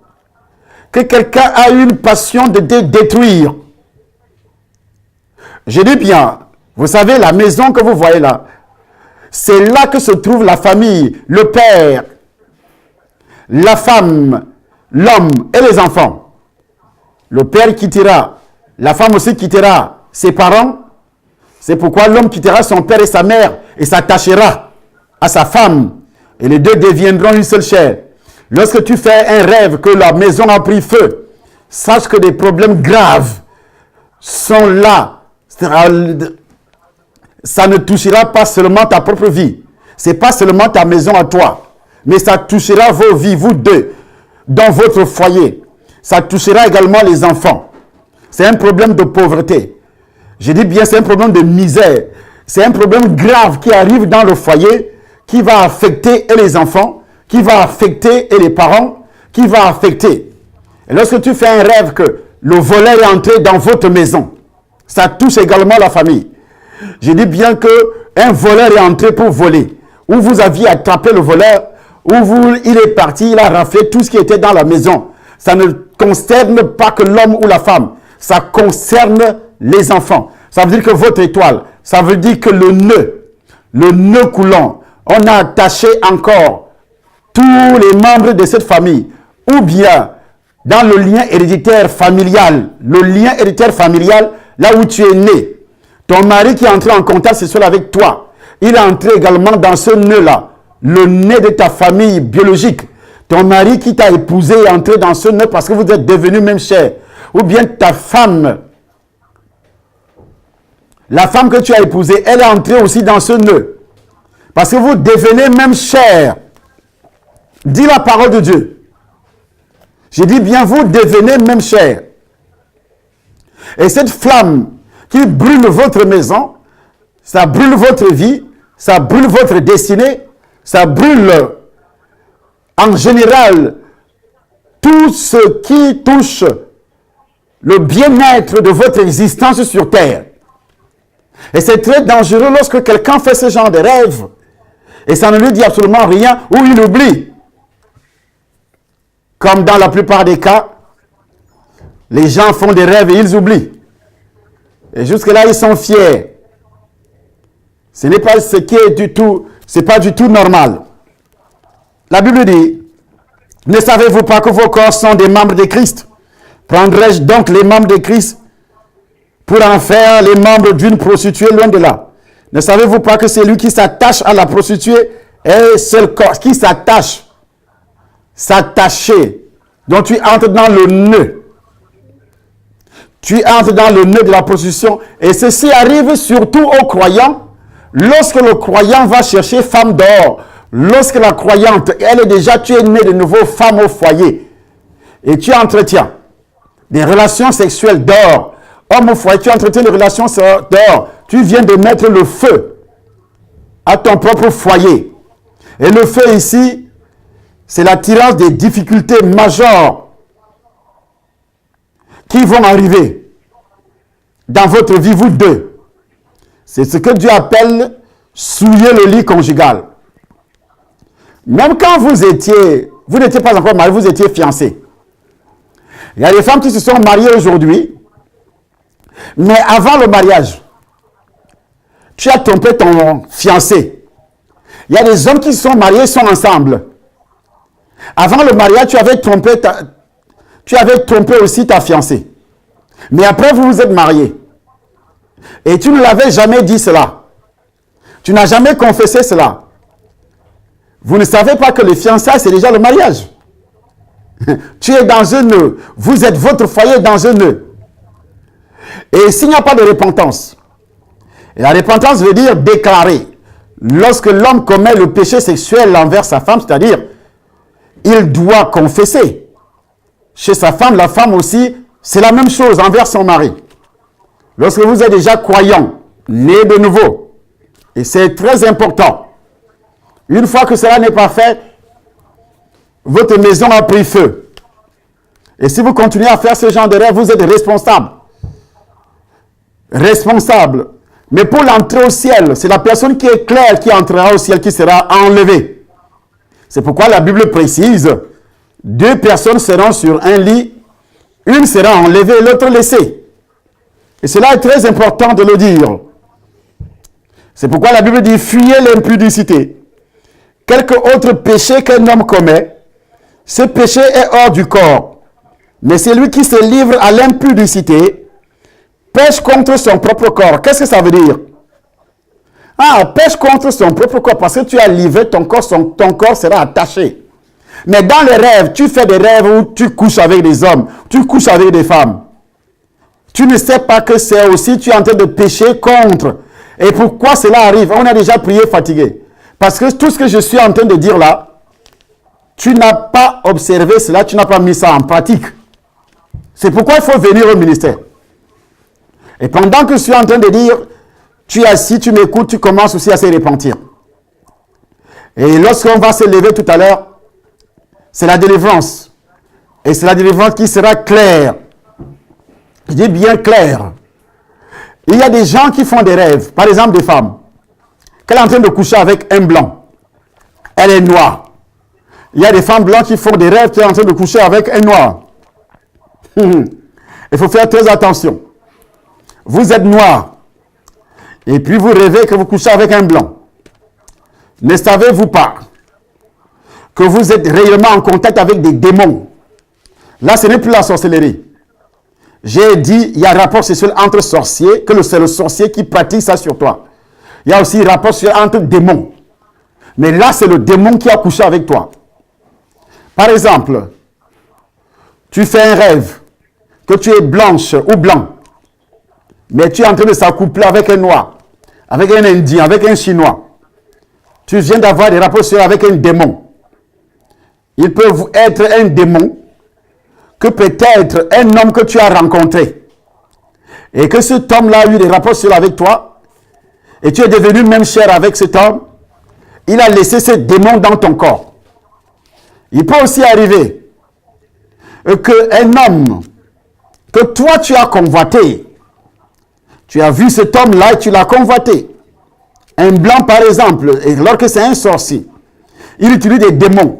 Speaker 1: Que quelqu'un a une passion de détruire. Je dis bien, vous savez, la maison que vous voyez là, c'est là que se trouve la famille, le père, la femme, l'homme et les enfants. Le père quittera, la femme aussi quittera ses parents. C'est pourquoi l'homme quittera son père et sa mère et s'attachera à sa femme. Et les deux deviendront une seule chair. Lorsque tu fais un rêve que la maison a pris feu, sache que des problèmes graves sont là. Ça ne touchera pas seulement ta propre vie. Ce n'est pas seulement ta maison à toi. Mais ça touchera vos vies, vous deux, dans votre foyer. Ça touchera également les enfants. C'est un problème de pauvreté. Je dis bien, c'est un problème de misère. C'est un problème grave qui arrive dans le foyer, qui va affecter et les enfants, qui va affecter et les parents, qui va affecter. Et lorsque tu fais un rêve que le voleur est entré dans votre maison, ça touche également la famille. Je dis bien qu'un voleur est entré pour voler. Où vous aviez attrapé le voleur, il est parti, il a raflé tout ce qui était dans la maison. Ça ne concerne pas que l'homme ou la femme. Ça concerne les enfants. Ça veut dire que votre étoile, ça veut dire que le nœud coulant, on a attaché encore tous les membres de cette famille, ou bien dans le lien héréditaire familial, là où tu es né, ton mari qui est entré en contact sexuel avec toi, il est entré également dans ce nœud-là, le nez de ta famille biologique. Ton mari qui t'a épousé est entré dans ce nœud parce que vous êtes devenus même chair. Ou bien ta femme, la femme que tu as épousée, elle est entrée aussi dans ce nœud. Parce que vous devenez même chair. Dis la parole de Dieu. J'ai dit bien, vous devenez même chair. Et cette flamme qui brûle votre maison, ça brûle votre vie, ça brûle votre destinée, ça brûle en général tout ce qui touche le bien-être de votre existence sur terre. Et c'est très dangereux lorsque quelqu'un fait ce genre de rêve et ça ne lui dit absolument rien ou il oublie. Comme dans la plupart des cas, les gens font des rêves et ils oublient. Et jusque-là, ils sont fiers. Ce n'est pas ce qui est du tout, c'est pas du tout normal. La Bible dit, ne savez-vous pas que vos corps sont des membres de Christ? Prendrai-je donc les membres de Christ pour en faire les membres d'une prostituée? Loin de là. Ne savez-vous pas que c'est lui qui s'attache à la prostituée est seul corps qui s'attache? S'attacher. Donc tu entres dans le nœud. Tu entres dans le nœud de la prostitution. Et ceci arrive surtout aux croyants. Lorsque le croyant va chercher femme dehors, lorsque la croyante, elle est déjà, tu es née de nouveau femme au foyer, et tu entretiens des relations sexuelles dehors, homme au foyer, tu entretiens des relations dehors, tu viens de mettre le feu à ton propre foyer. Et le feu ici, c'est l'attirance des difficultés majeures qui vont arriver dans votre vie, vous deux. C'est ce que Dieu appelle souiller le lit conjugal. Même quand vous n'étiez pas encore marié, vous étiez fiancé. Il y a des femmes qui se sont mariées aujourd'hui, mais avant le mariage, tu as trompé ton fiancé. Il y a des hommes qui se sont mariés, sont ensemble. Avant le mariage, tu avais trompé aussi ta fiancée. Mais après, vous vous êtes mariés. Et tu ne l'avais jamais dit cela. Tu n'as jamais confessé cela. Vous ne savez pas que le fiançailles, c'est déjà le mariage. Tu es dans un nœud. Vous êtes votre foyer dans un nœud. Et s'il n'y a pas de repentance, et la repentance veut dire déclarer. Lorsque l'homme commet le péché sexuel envers sa femme, c'est-à-dire, il doit confesser. Chez sa femme, la femme aussi, c'est la même chose envers son mari. Lorsque vous êtes déjà croyant, né de nouveau, et c'est très important, une fois que cela n'est pas fait, votre maison a pris feu. Et si vous continuez à faire ce genre de rêve, vous êtes responsable. Responsable. Mais pour l'entrée au ciel, c'est la personne qui est claire qui entrera au ciel qui sera enlevée. C'est pourquoi la Bible précise, 2 personnes seront sur un lit, une sera enlevée, l'autre laissée. Et cela est très important de le dire. C'est pourquoi la Bible dit, fuyez l'impudicité. Quelque autre péché qu'un homme commet, ce péché est hors du corps. Mais celui qui se livre à l'impudicité pêche contre son propre corps. Qu'est-ce que ça veut dire? Pêche contre son propre corps parce que tu as livré ton corps, ton corps sera attaché. Mais dans les rêves, tu fais des rêves où tu couches avec des hommes, tu couches avec des femmes. Tu ne sais pas que c'est aussi, tu es en train de pécher contre. Et pourquoi cela arrive? On a déjà prié fatigué. Parce que tout ce que je suis en train de dire là, tu n'as pas observé cela, tu n'as pas mis ça en pratique. C'est pourquoi il faut venir au ministère. Et pendant que je suis en train de dire, tu es assis, tu m'écoutes, tu commences aussi à se repentir. Et lorsqu'on va se lever tout à l'heure, c'est la délivrance. Et c'est la délivrance qui sera claire. Je dis bien claire. Il y a des gens qui font des rêves, par exemple des femmes, qu'elle est en train de coucher avec un blanc. Elle est noire. Il y a des femmes blanches qui font des rêves qu'elle est en train de coucher avec un noir. Il faut faire très attention. Vous êtes noir. Et puis vous rêvez que vous couchez avec un blanc. Ne savez-vous pas que vous êtes réellement en contact avec des démons. Là, ce n'est plus la sorcellerie. J'ai dit, il y a un rapport sexuel entre sorciers, que c'est le sorcier qui pratique ça sur toi. Il y a aussi un rapport sexuel entre démons. Mais là, c'est le démon qui a couché avec toi. Par exemple, tu fais un rêve que tu es blanche ou blanc, mais tu es en train de s'accoupler avec un noir, avec un indien, avec un chinois. Tu viens d'avoir des rapports sexuels avec un démon. Il peut être un démon que peut-être un homme que tu as rencontré. Et que cet homme-là a eu des rapports sexuels avec toi, et tu es devenu même cher avec cet homme, il a laissé ce démon dans ton corps. Il peut aussi arriver qu'un homme que toi tu as convoité, tu as vu cet homme-là et tu l'as convoité. Un blanc par exemple, et lorsque c'est un sorcier, il utilise des démons.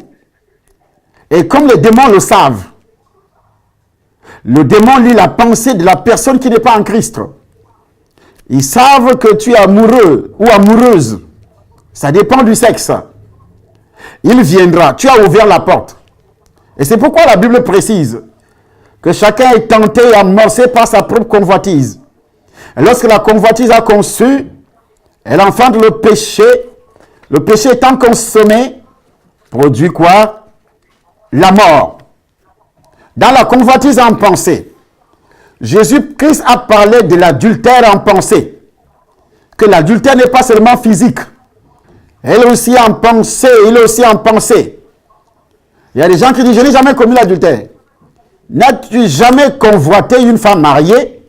Speaker 1: Et comme les démons le savent, le démon lit la pensée de la personne qui n'est pas en Christ. Ils savent que tu es amoureux ou amoureuse. Ça dépend du sexe. Il viendra. Tu as ouvert la porte. Et c'est pourquoi la Bible précise que chacun est tenté et amorcé par sa propre convoitise. Et lorsque la convoitise a conçu, elle enfante le péché. Le péché étant consommé, produit quoi? La mort. Dans la convoitise en pensée, Jésus-Christ a parlé de l'adultère en pensée. Que l'adultère n'est pas seulement physique. Elle est aussi en pensée, il est aussi en pensée. Il y a des gens qui disent, je n'ai jamais commis l'adultère. N'as-tu jamais convoité une femme mariée?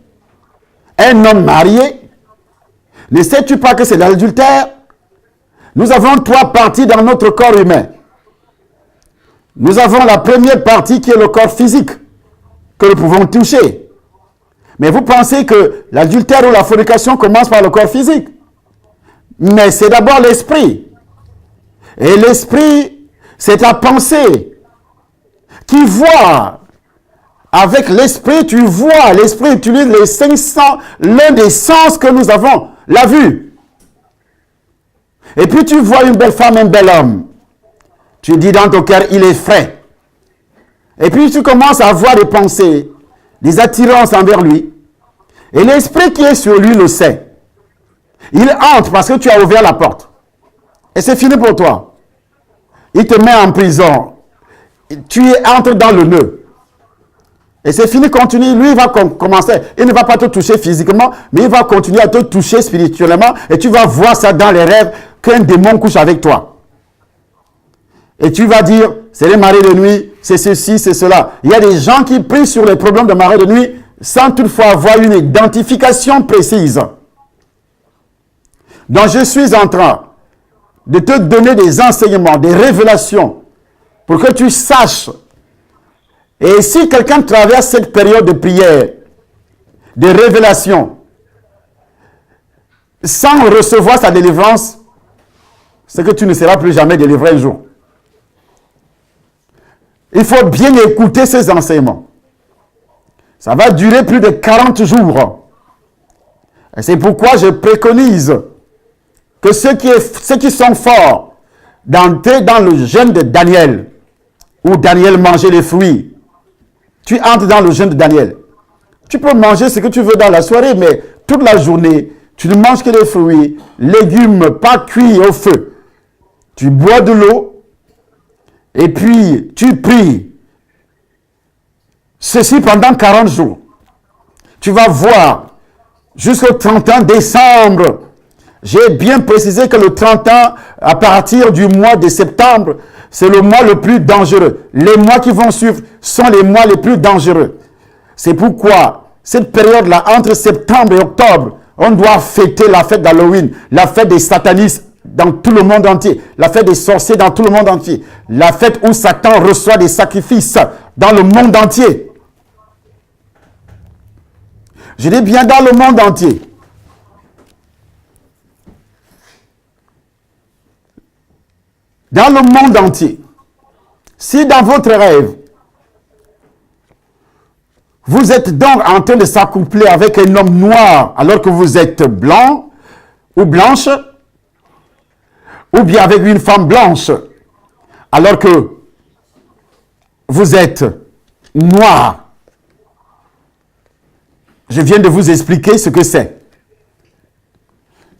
Speaker 1: Un homme marié? Ne sais-tu pas que c'est l'adultère? Nous avons trois parties dans notre corps humain. Nous avons la première partie qui est le corps physique, que nous pouvons toucher. Mais vous pensez que l'adultère ou la fornication commence par le corps physique? Mais c'est d'abord l'esprit. Et l'esprit, c'est ta pensée qui voit. Avec l'esprit, tu vois. L'esprit utilise les 500, l'un des sens que nous avons, la vue. Et puis tu vois une belle femme, un bel homme. Tu dis dans ton cœur, il est frais. Et puis tu commences à avoir des pensées, des attirances envers lui. Et l'esprit qui est sur lui le sait. Il entre parce que tu as ouvert la porte. Et c'est fini pour toi. Il te met en prison. Tu entres dans le nœud. Et c'est fini, continue. Lui, il va commencer. Il ne va pas te toucher physiquement, mais il va continuer à te toucher spirituellement. Et tu vas voir ça dans les rêves, qu'un démon couche avec toi. Et tu vas dire, c'est les marées de nuit, c'est ceci, c'est cela. Il y a des gens qui prient sur les problèmes de marées de nuit sans toutefois avoir une identification précise. Donc je suis en train de te donner des enseignements, des révélations, pour que tu saches. Et si quelqu'un traverse cette période de prière, de révélation, sans recevoir sa délivrance, c'est que tu ne seras plus jamais délivré un jour. Il faut bien écouter ces enseignements. Ça va durer plus de 40 jours. Et c'est pourquoi je préconise que ceux qui sont forts d'entrer dans le jeûne de Daniel, où Daniel mangeait les fruits. Tu entres dans le jeûne de Daniel. Tu peux manger ce que tu veux dans la soirée, mais toute la journée, tu ne manges que des fruits, légumes, pas cuits au feu. Tu bois de l'eau, et puis tu pries. Ceci pendant 40 jours. Tu vas voir jusqu'au 31 décembre. J'ai bien précisé que le 31, à partir du mois de septembre, c'est le mois le plus dangereux. Les mois qui vont suivre sont les mois les plus dangereux. C'est pourquoi cette période-là, entre septembre et octobre, on doit fêter la fête d'Halloween, la fête des satanistes dans tout le monde entier, la fête des sorciers dans tout le monde entier, la fête où Satan reçoit des sacrifices dans le monde entier. Je dis bien dans le monde entier. Dans le monde entier. Si dans votre rêve, vous êtes donc en train de s'accoupler avec un homme noir alors que vous êtes blanc ou blanche, ou bien avec une femme blanche alors que vous êtes noir. Je viens de vous expliquer ce que c'est.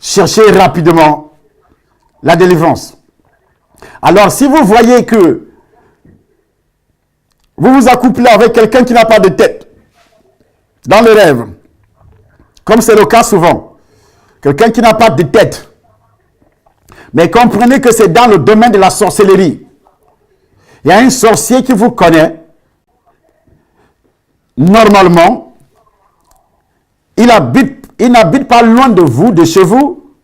Speaker 1: Cherchez rapidement la délivrance. Alors, si vous voyez que vous vous accouplez avec quelqu'un qui n'a pas de tête, dans le rêve, comme c'est le cas souvent, quelqu'un qui n'a pas de tête, mais comprenez que c'est dans le domaine de la sorcellerie. Il y a un sorcier qui vous connaît, normalement, il n'habite pas loin de vous, de chez vous,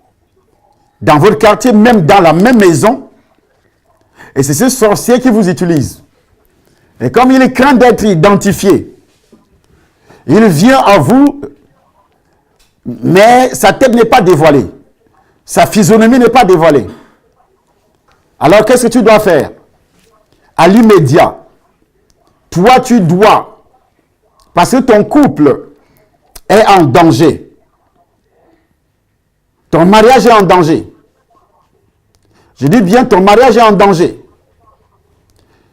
Speaker 1: dans votre quartier, même dans la même maison, et c'est ce sorcier qui vous utilise. Et comme il craint d'être identifié, il vient à vous, mais sa tête n'est pas dévoilée. Sa physionomie n'est pas dévoilée. Alors, qu'est-ce que tu dois faire? À l'immédiat, toi, tu dois, parce que ton couple est en danger. Ton mariage est en danger. Je dis bien, ton mariage est en danger.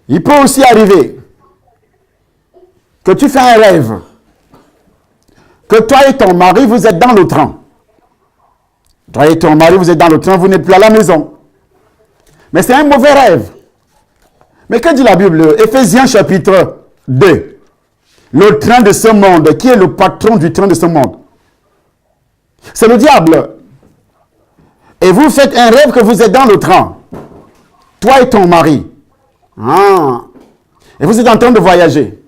Speaker 1: Il peut aussi arriver que tu fais un rêve, que toi et ton mari, vous êtes dans le train. Toi et ton mari, vous êtes dans le train, vous n'êtes plus à la maison. Mais c'est un mauvais rêve. Mais que dit la Bible? Éphésiens chapitre 2. Le train de ce monde, qui est le patron du train de ce monde? C'est le diable. Et vous faites un rêve que vous êtes dans le train. Toi et ton mari. Et vous êtes en train de voyager.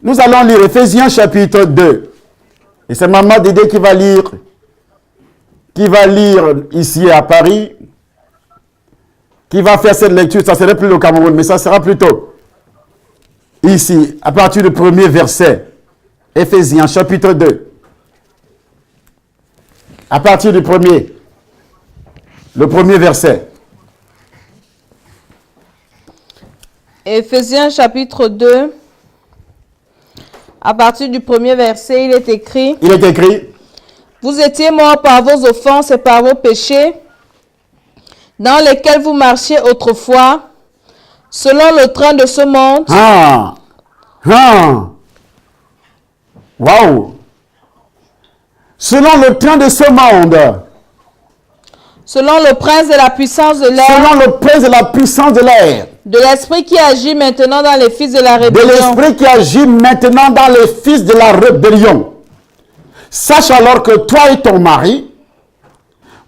Speaker 1: Nous allons lire Éphésiens chapitre 2. Et c'est Maman Dédé qui va lire ici à Paris, qui va faire cette lecture. Ça ne serait plus le Cameroun, mais ça sera plutôt ici, à partir du premier verset. Éphésiens chapitre 2. À partir du le premier verset.
Speaker 2: Éphésiens chapitre 2, à partir du premier verset, il est écrit: Vous étiez morts par vos offenses et par vos péchés, dans lesquels vous marchiez autrefois, selon le train de ce monde.
Speaker 1: Waouh! Selon le train de ce monde.
Speaker 2: Selon le prince de la puissance de l'air.
Speaker 1: Selon le prince de la puissance de l'air.
Speaker 2: De l'esprit qui agit maintenant dans les fils de la rébellion.
Speaker 1: De l'esprit qui agit maintenant dans les fils de la rébellion. Sache alors que toi et ton mari,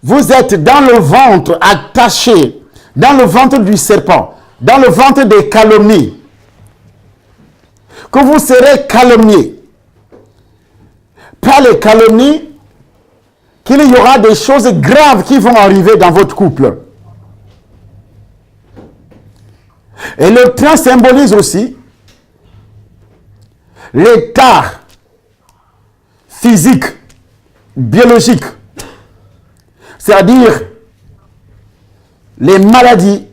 Speaker 1: vous êtes dans le ventre attaché, dans le ventre du serpent, dans le ventre des calomnies. Que vous serez calomniés par les calomnies, qu'il y aura des choses graves qui vont arriver dans votre couple. Et le train symbolise aussi l'état physique, biologique, c'est-à-dire les maladies,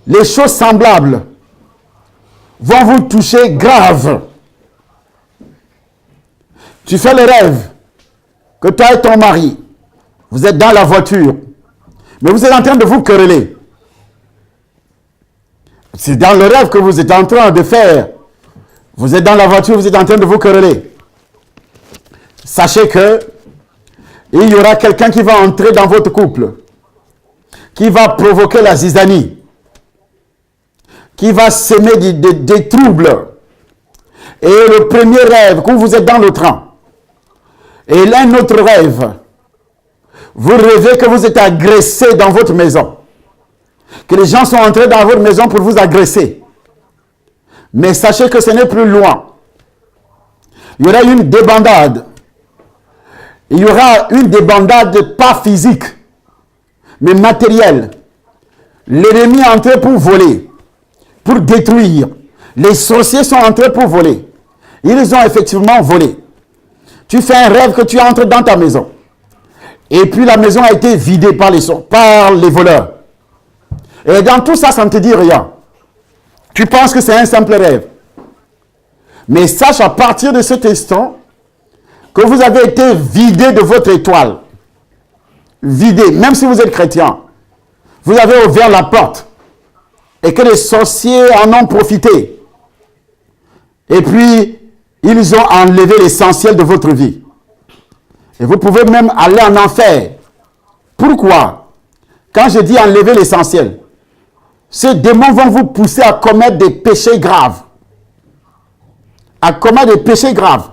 Speaker 1: les choses semblables vont vous toucher grave. Tu fais le rêve que toi et ton mari, vous êtes dans la voiture, mais vous êtes en train de vous quereller. C'est dans le rêve que vous êtes en train de faire. Vous êtes dans la voiture, vous êtes en train de vous quereller. Sachez que il y aura quelqu'un qui va entrer dans votre couple, qui va provoquer la zizanie, qui va semer des troubles. Et le premier rêve, quand vous êtes dans le train, et l'un autre rêve, vous rêvez que vous êtes agressé dans votre maison, que les gens sont entrés dans votre maison pour vous agresser. Mais sachez que ce n'est plus loin. Il y aura une débandade. Il y aura une débandade pas physique, mais matérielle. L'ennemi est entré pour voler, pour détruire. Les sorciers sont entrés pour voler. Ils ont effectivement volé. Tu fais un rêve que tu entres dans ta maison. Et puis la maison a été vidée par les voleurs. Et dans tout ça, ça ne te dit rien. Tu penses que c'est un simple rêve. Mais sache à partir de cet instant que vous avez été vidé de votre étoile. Vidé, même si vous êtes chrétien. Vous avez ouvert la porte et que les sorciers en ont profité. Et puis, ils ont enlevé l'essentiel de votre vie. Et vous pouvez même aller en enfer. Pourquoi? Quand je dis enlever l'essentiel, ces démons vont vous pousser à commettre des péchés graves. À commettre des péchés graves.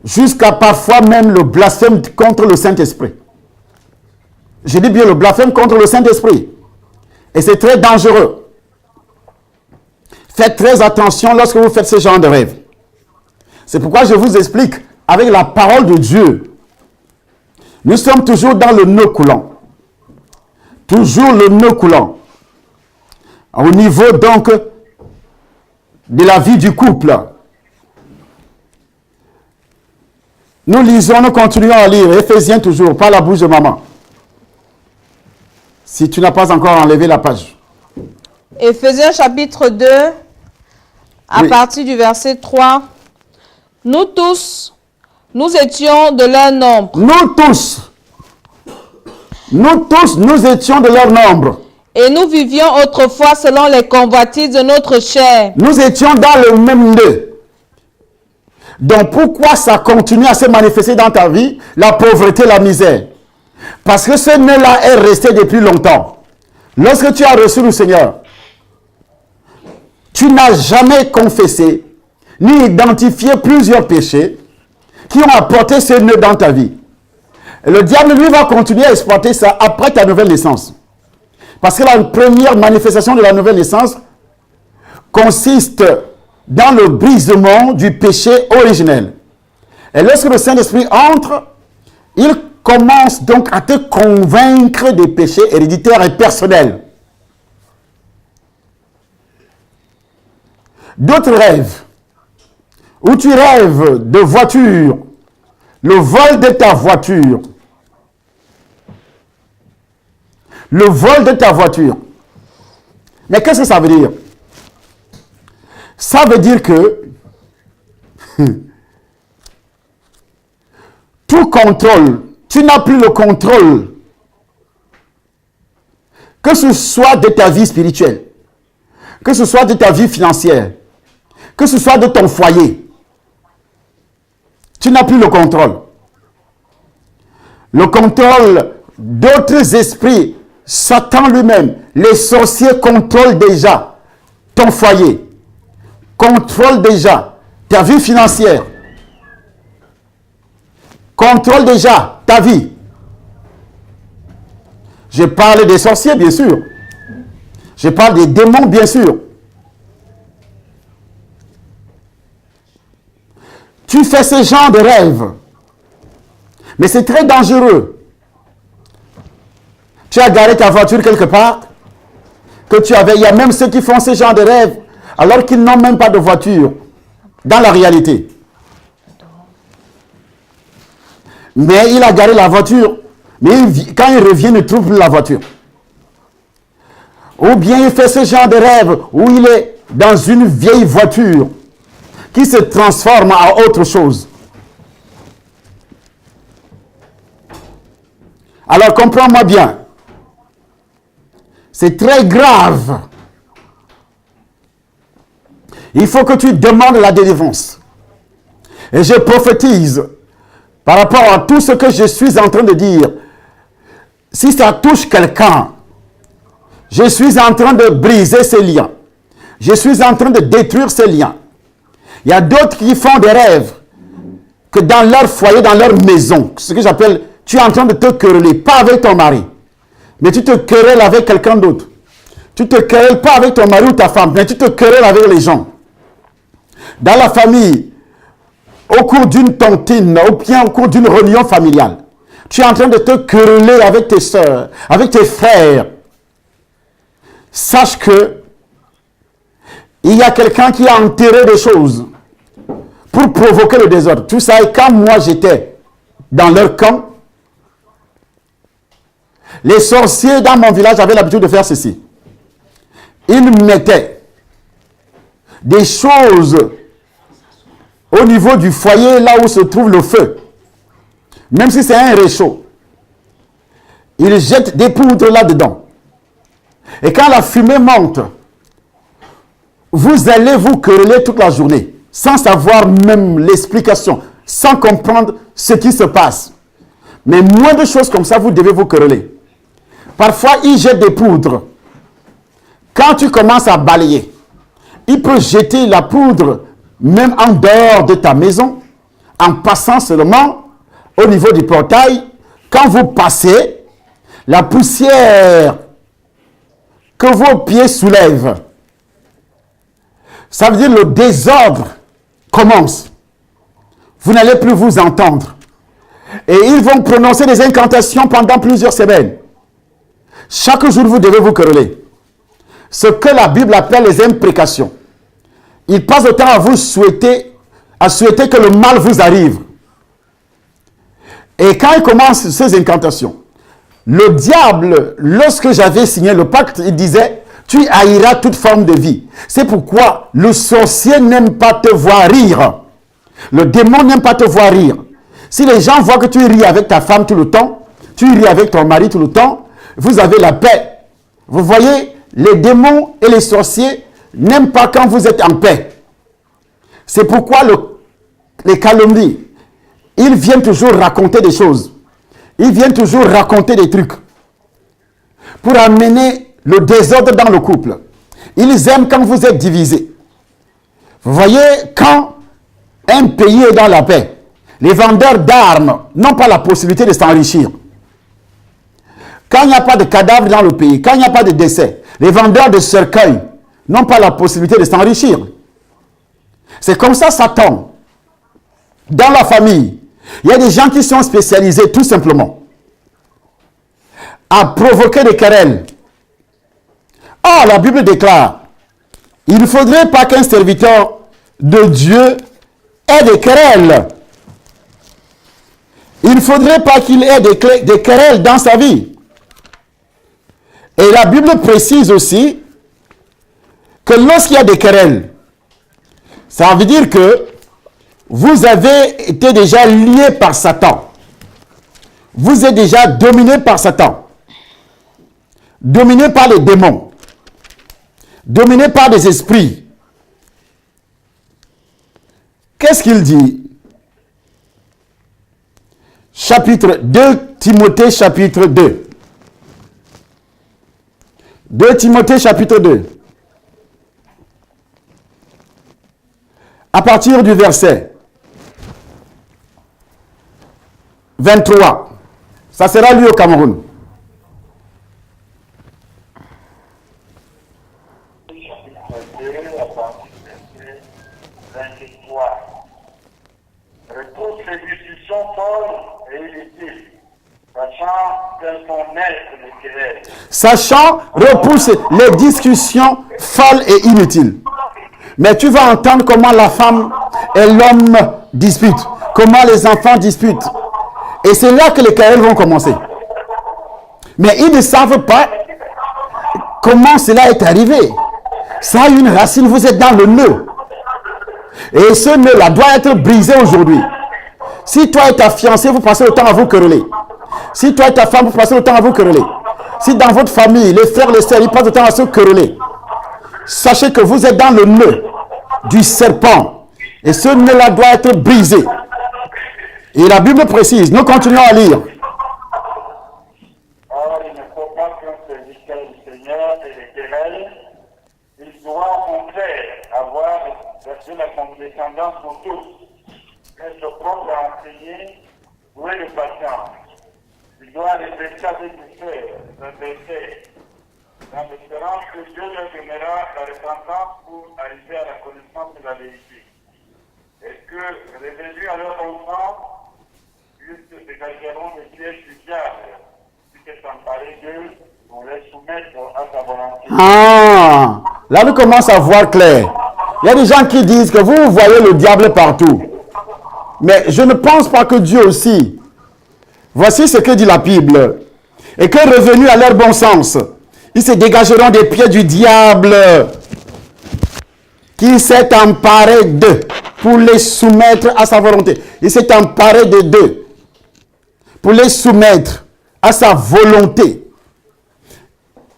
Speaker 1: Jusqu'à parfois même le blasphème contre le Saint-Esprit. Je dis bien le blasphème contre le Saint-Esprit. Et c'est très dangereux. Faites très attention lorsque vous faites ce genre de rêve. C'est pourquoi je vous explique avec la parole de Dieu. Nous sommes toujours dans le nœud coulant. Toujours le nœud coulant. Au niveau donc de la vie du couple. Nous lisons, nous continuons à lire. Éphésiens toujours, par la bouche de maman. Si tu n'as pas encore enlevé la page.
Speaker 2: Éphésiens chapitre 2, à partir du verset 3. Nous tous, nous étions de leur nombre.
Speaker 1: Nous étions de leur nombre.
Speaker 2: Et nous vivions autrefois selon les convoitises de notre chair.
Speaker 1: Nous étions dans le même nœud. Donc pourquoi ça continue à se manifester dans ta vie, la pauvreté, la misère? Parce que ce nœud-là est resté depuis longtemps. Lorsque tu as reçu le Seigneur, tu n'as jamais confessé ni identifié plusieurs péchés qui ont apporté ce nœud dans ta vie. Et le diable, lui, va continuer à exploiter ça après ta nouvelle naissance. Parce que la première manifestation de la nouvelle naissance consiste dans le brisement du péché originel. Et lorsque le Saint-Esprit entre, il commence donc à te convaincre des péchés héréditaires et personnels. D'autres rêves, où tu rêves de voiture, le vol de ta voiture. Le vol de ta voiture. Mais qu'est-ce que ça veut dire? Ça veut dire que tout contrôle, tu n'as plus le contrôle, que ce soit de ta vie spirituelle, que ce soit de ta vie financière, que ce soit de ton foyer. Tu n'as plus le contrôle. Le contrôle d'autres esprits, Satan lui-même, les sorciers contrôlent déjà ton foyer, contrôlent déjà ta vie financière, contrôlent déjà ta vie. Je parle des sorciers, bien sûr. Je parle des démons, bien sûr. Tu fais ce genre de rêve. Mais c'est très dangereux. Tu as garé ta voiture quelque part, que tu avais. Il y a même ceux qui font ce genre de rêve, alors qu'ils n'ont même pas de voiture, dans la réalité. Mais il a garé la voiture, mais quand il revient, il ne trouve plus la voiture. Ou bien il fait ce genre de rêve, où il est dans une vieille voiture, qui se transforme en autre chose. Alors comprends-moi bien. C'est très grave. Il faut que tu demandes la délivrance. Et je prophétise par rapport à tout ce que je suis en train de dire. Si ça touche quelqu'un, je suis en train de briser ces liens. Je suis en train de détruire ces liens. Il y a d'autres qui font des rêves que dans leur foyer, dans leur maison, ce que j'appelle, tu es en train de te quereller, pas avec ton mari, mais tu te querelles avec quelqu'un d'autre. Tu ne te querelles pas avec ton mari ou ta femme, mais tu te querelles avec les gens. Dans la famille, au cours d'une tontine, ou bien au cours d'une réunion familiale, tu es en train de te quereller avec tes soeurs, avec tes frères. Sache que il y a quelqu'un qui a enterré des choses pour provoquer le désordre. Tout ça, et quand moi j'étais dans leur camp, les sorciers dans mon village avaient l'habitude de faire ceci. Ils mettaient des choses au niveau du foyer, là où se trouve le feu. Même si c'est un réchaud. Ils jettent des poudres là-dedans. Et quand la fumée monte, vous allez vous quereller toute la journée, sans savoir même l'explication, sans comprendre ce qui se passe. Mais moins de choses comme ça, vous devez vous quereller. Parfois, il jette des poudres. Quand tu commences à balayer, il peut jeter la poudre même en dehors de ta maison, en passant seulement au niveau du portail. Quand vous passez, la poussière que vos pieds soulèvent, ça veut dire le désordre commence. Vous n'allez plus vous entendre. Et ils vont prononcer des incantations pendant plusieurs semaines. Chaque jour, vous devez vous quereller. Ce que la Bible appelle les imprécations. Ils passent le temps à souhaiter que le mal vous arrive. Et quand ils commencent ces incantations, le diable, lorsque j'avais signé le pacte, il disait, tu haïras toute forme de vie. C'est pourquoi le sorcier n'aime pas te voir rire. Le démon n'aime pas te voir rire. Si les gens voient que tu ris avec ta femme tout le temps, tu ris avec ton mari tout le temps, vous avez la paix. Vous voyez, les démons et les sorciers n'aiment pas quand vous êtes en paix. C'est pourquoi les calomnies, ils viennent toujours raconter des choses. Ils viennent toujours raconter des trucs pour amener le désordre dans le couple. Ils aiment quand vous êtes divisés. Vous voyez, quand un pays est dans la paix, les vendeurs d'armes n'ont pas la possibilité de s'enrichir. Quand il n'y a pas de cadavres dans le pays, quand il n'y a pas de décès, les vendeurs de cercueils n'ont pas la possibilité de s'enrichir. C'est comme ça Satan. Dans la famille, il y a des gens qui sont spécialisés tout simplement à provoquer des querelles. Ah, la Bible déclare, il ne faudrait pas qu'un serviteur de Dieu ait des querelles. Il ne faudrait pas qu'il ait des querelles dans sa vie. Et la Bible précise aussi que lorsqu'il y a des querelles, ça veut dire que vous avez été déjà lié par Satan. Vous êtes déjà dominé par Satan. Dominé par les démons. Dominé par des esprits. Qu'est-ce qu'il dit? Chapitre 2, Timothée chapitre 2. 2 Timothée chapitre 2. À partir du verset 23. Ça sera lu au Cameroun.
Speaker 3: Repousse les discussions folles et inutiles, sachant qu'elles sont naîtres de querelles.
Speaker 1: Sachant, repousse les discussions folles et inutiles. Mais tu vas entendre comment la femme et l'homme disputent, comment les enfants disputent. Et c'est là que les querelles vont commencer. Mais ils ne savent pas comment cela est arrivé. Ça a une racine, vous êtes dans le nœud. Et ce nœud-là doit être brisé aujourd'hui. Si toi et ta fiancée, vous passez le temps à vous quereller. Si toi et ta femme, vous passez le temps à vous quereller. Si dans votre famille, les frères, les sœurs, ils passent le temps à se quereller. Sachez que vous êtes dans le nœud du serpent. Et ce nœud-là doit être brisé. Et la Bible précise, nous continuons à lire.
Speaker 3: Or, il ne faut pas qu'un serviteur du Seigneur ait des querelles. Il doit au contraire avoir de la condescendance pour tous. Être propre à enseigner, doué de patience. Il doit respecter avec douceur, s'inverser, dans l'espérance que Dieu leur donnera la repentance pour arriver à la connaissance de la vérité. Et que, révélus à leur enfant, ils se dégageront des pièges du diable, qui s'est emparé d'eux pour les soumettre à sa volonté.
Speaker 1: Ah, là nous commençons à voir clair. Il y a des gens qui disent que vous voyez le diable partout. Mais je ne pense pas que Dieu aussi. Voici ce que dit la Bible. Et que revenus à leur bon sens, ils se dégageront des pieds du diable qui s'est emparé d'eux pour les soumettre à sa volonté. Il s'est emparé de d'eux pour les soumettre à sa volonté.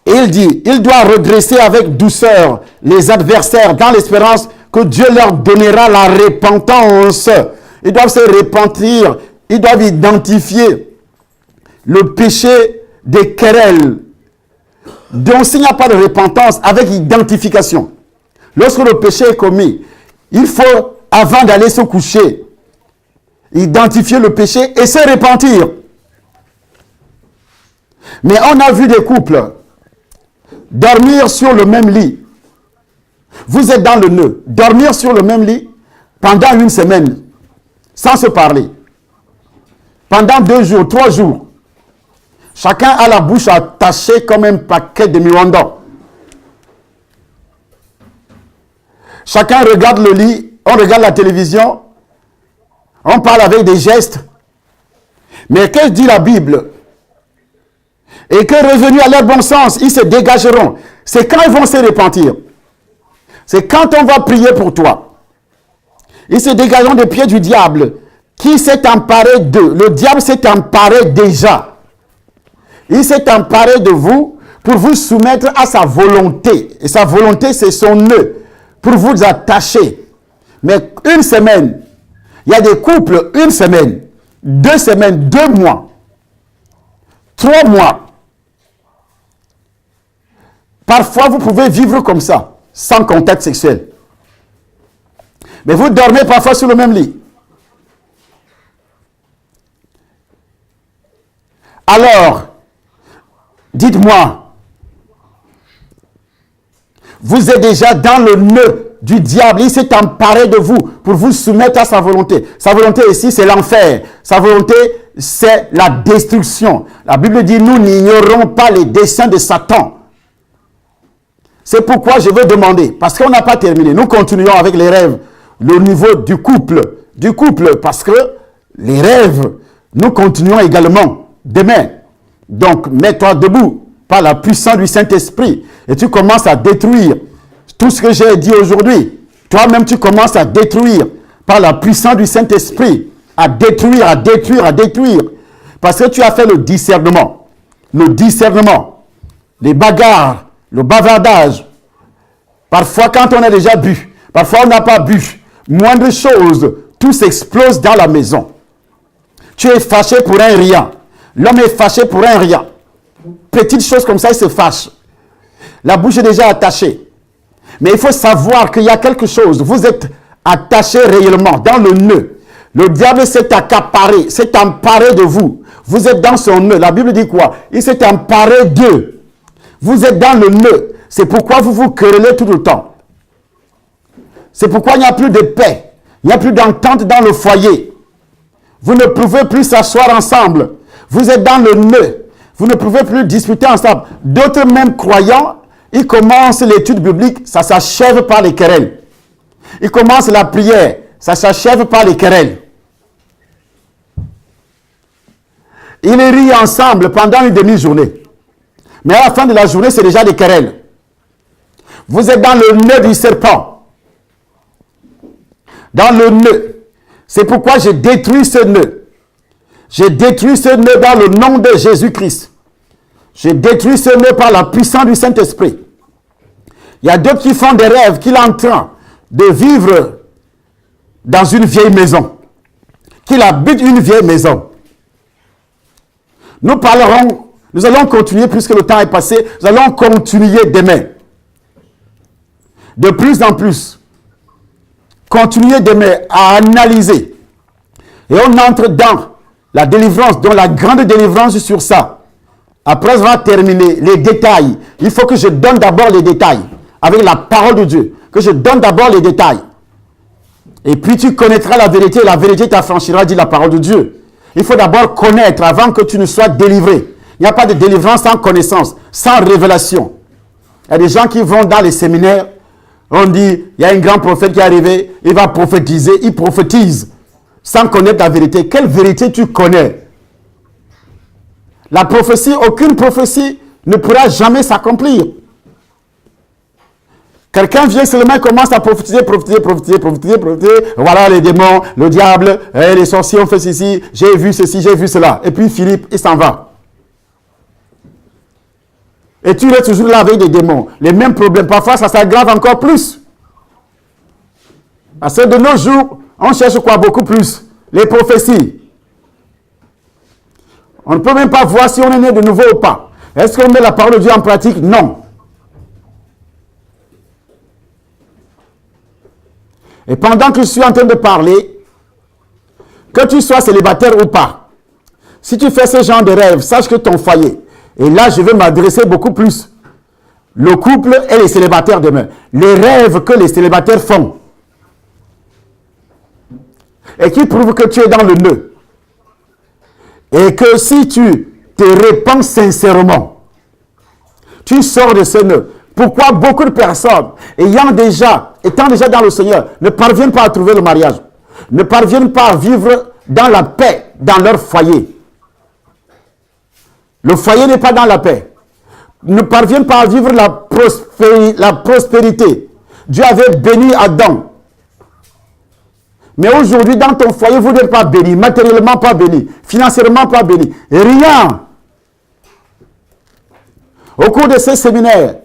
Speaker 1: Et il dit, il doit redresser avec douceur les adversaires dans l'espérance que Dieu leur donnera la repentance. Ils doivent se repentir, ils doivent identifier le péché des querelles. Donc s'il n'y a pas de repentance avec identification, lorsque le péché est commis, il faut, avant d'aller se coucher, identifier le péché et se repentir. Mais on a vu des couples dormir sur le même lit. Vous êtes dans le nœud. Dormir sur le même lit pendant une semaine, sans se parler. Pendant 2 jours, 3 jours. Chacun a la bouche attachée comme un paquet de miwanda. Chacun regarde le lit, on regarde la télévision, on parle avec des gestes. Mais qu'est-ce que dit la Bible? Et que revenus à leur bon sens, ils se dégageront. C'est quand ils vont se repentir. C'est quand on va prier pour toi. Ils se dégageront des pieds du diable qui s'est emparé d'eux. Le diable s'est emparé déjà. Il s'est emparé de vous pour vous soumettre à sa volonté. Et sa volonté, c'est son nœud pour vous attacher. Mais une semaine, il y a des couples, 1 semaine, 2 semaines, 2 mois, 3 mois. Parfois, vous pouvez vivre comme ça, sans contact sexuel. Mais vous dormez parfois sur le même lit. Alors, dites-moi, vous êtes déjà dans le nœud du diable. Il s'est emparé de vous pour vous soumettre à sa volonté. Sa volonté ici, c'est l'enfer. Sa volonté, c'est la destruction. La Bible dit, nous n'ignorons pas les desseins de Satan. C'est pourquoi je veux demander, parce qu'on n'a pas terminé, nous continuons avec les rêves, le niveau du couple, parce que les rêves, nous continuons également demain. Donc, mets-toi debout par la puissance du Saint-Esprit et tu commences à détruire tout ce que j'ai dit aujourd'hui. Toi-même, tu commences à détruire par la puissance du Saint-Esprit, à détruire, parce que tu as fait le discernement, les bagarres, le bavardage. Parfois, quand on a déjà bu, parfois on n'a pas bu, moindre chose, tout s'explose dans la maison. Tu es fâché pour un rien. L'homme est fâché pour un rien. Petite chose comme ça, il se fâche. La bouche est déjà attachée. Mais il faut savoir qu'il y a quelque chose. Vous êtes attaché réellement dans le nœud. Le diable s'est accaparé, s'est emparé de vous. Vous êtes dans son nœud. La Bible dit quoi? Il s'est emparé d'eux. Vous êtes dans le nœud. C'est pourquoi vous vous querellez tout le temps. C'est pourquoi il n'y a plus de paix. Il n'y a plus d'entente dans le foyer. Vous ne pouvez plus s'asseoir ensemble. Vous êtes dans le nœud. Vous ne pouvez plus discuter ensemble. D'autres même croyants, ils commencent l'étude biblique, ça s'achève par les querelles. Ils commencent la prière, ça s'achève par les querelles. Ils rient ensemble pendant une demi-journée. Mais à la fin de la journée, c'est déjà des querelles. Vous êtes dans le nœud du serpent. Dans le nœud. C'est pourquoi j'ai détruit ce nœud. J'ai détruit ce nœud dans le nom de Jésus-Christ. J'ai détruit ce nœud par la puissance du Saint-Esprit. Il y a d'autres qui font des rêves, qu'il est en train de vivre dans une vieille maison. Qu'il habite une vieille maison. Nous allons continuer puisque le temps est passé. Nous allons continuer demain. De plus en plus. Continuez demain à analyser. Et on entre dans la délivrance, dans la grande délivrance sur ça. Après avoir terminé les détails, il faut que je donne d'abord les détails. Avec la parole de Dieu. Que je donne d'abord les détails. Et puis tu connaîtras la vérité. Et la vérité t'affranchira, dit la parole de Dieu. Il faut d'abord connaître avant que tu ne sois délivré. Il n'y a pas de délivrance sans connaissance, sans révélation. Il y a des gens qui vont dans les séminaires. On dit, il y a un grand prophète qui est arrivé, il va prophétiser, il prophétise sans connaître la vérité. Quelle vérité tu connais? La prophétie, aucune prophétie ne pourra jamais s'accomplir. Quelqu'un vient seulement et commence à prophétiser. Voilà les démons, le diable, les sorciers ont fait ceci, j'ai vu ceci, j'ai vu cela. Et puis Philippe, il s'en va. Et tu restes toujours là avec des démons. Les mêmes problèmes. Parfois, ça s'aggrave encore plus. Parce que de nos jours, on cherche quoi beaucoup plus? Les prophéties. On ne peut même pas voir si on est né de nouveau ou pas. Est-ce qu'on met la parole de Dieu en pratique? Non. Et pendant que je suis en train de parler, que tu sois célibataire ou pas, si tu fais ce genre de rêve, sache que ton foyer, et là je vais m'adresser beaucoup plus, le couple et les célibataires demain, les rêves que les célibataires font, et qui prouvent que tu es dans le nœud, et que si tu te répands sincèrement, tu sors de ce nœud. Pourquoi beaucoup de personnes, étant déjà dans le Seigneur, ne parviennent pas à trouver le mariage, ne parviennent pas à vivre dans la paix dans leur foyer. Le foyer n'est pas dans la paix. Ne parviennent pas à vivre la prospérité. Dieu avait béni Adam. Mais aujourd'hui, dans ton foyer, vous n'êtes pas béni, matériellement pas béni, financièrement pas béni. Rien. Au cours de ces séminaires,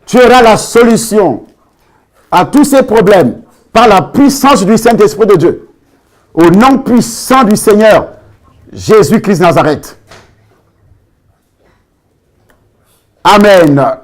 Speaker 1: tu auras la solution à tous ces problèmes par la puissance du Saint-Esprit de Dieu. Au nom puissant du Seigneur, Jésus-Christ Nazareth. Amen.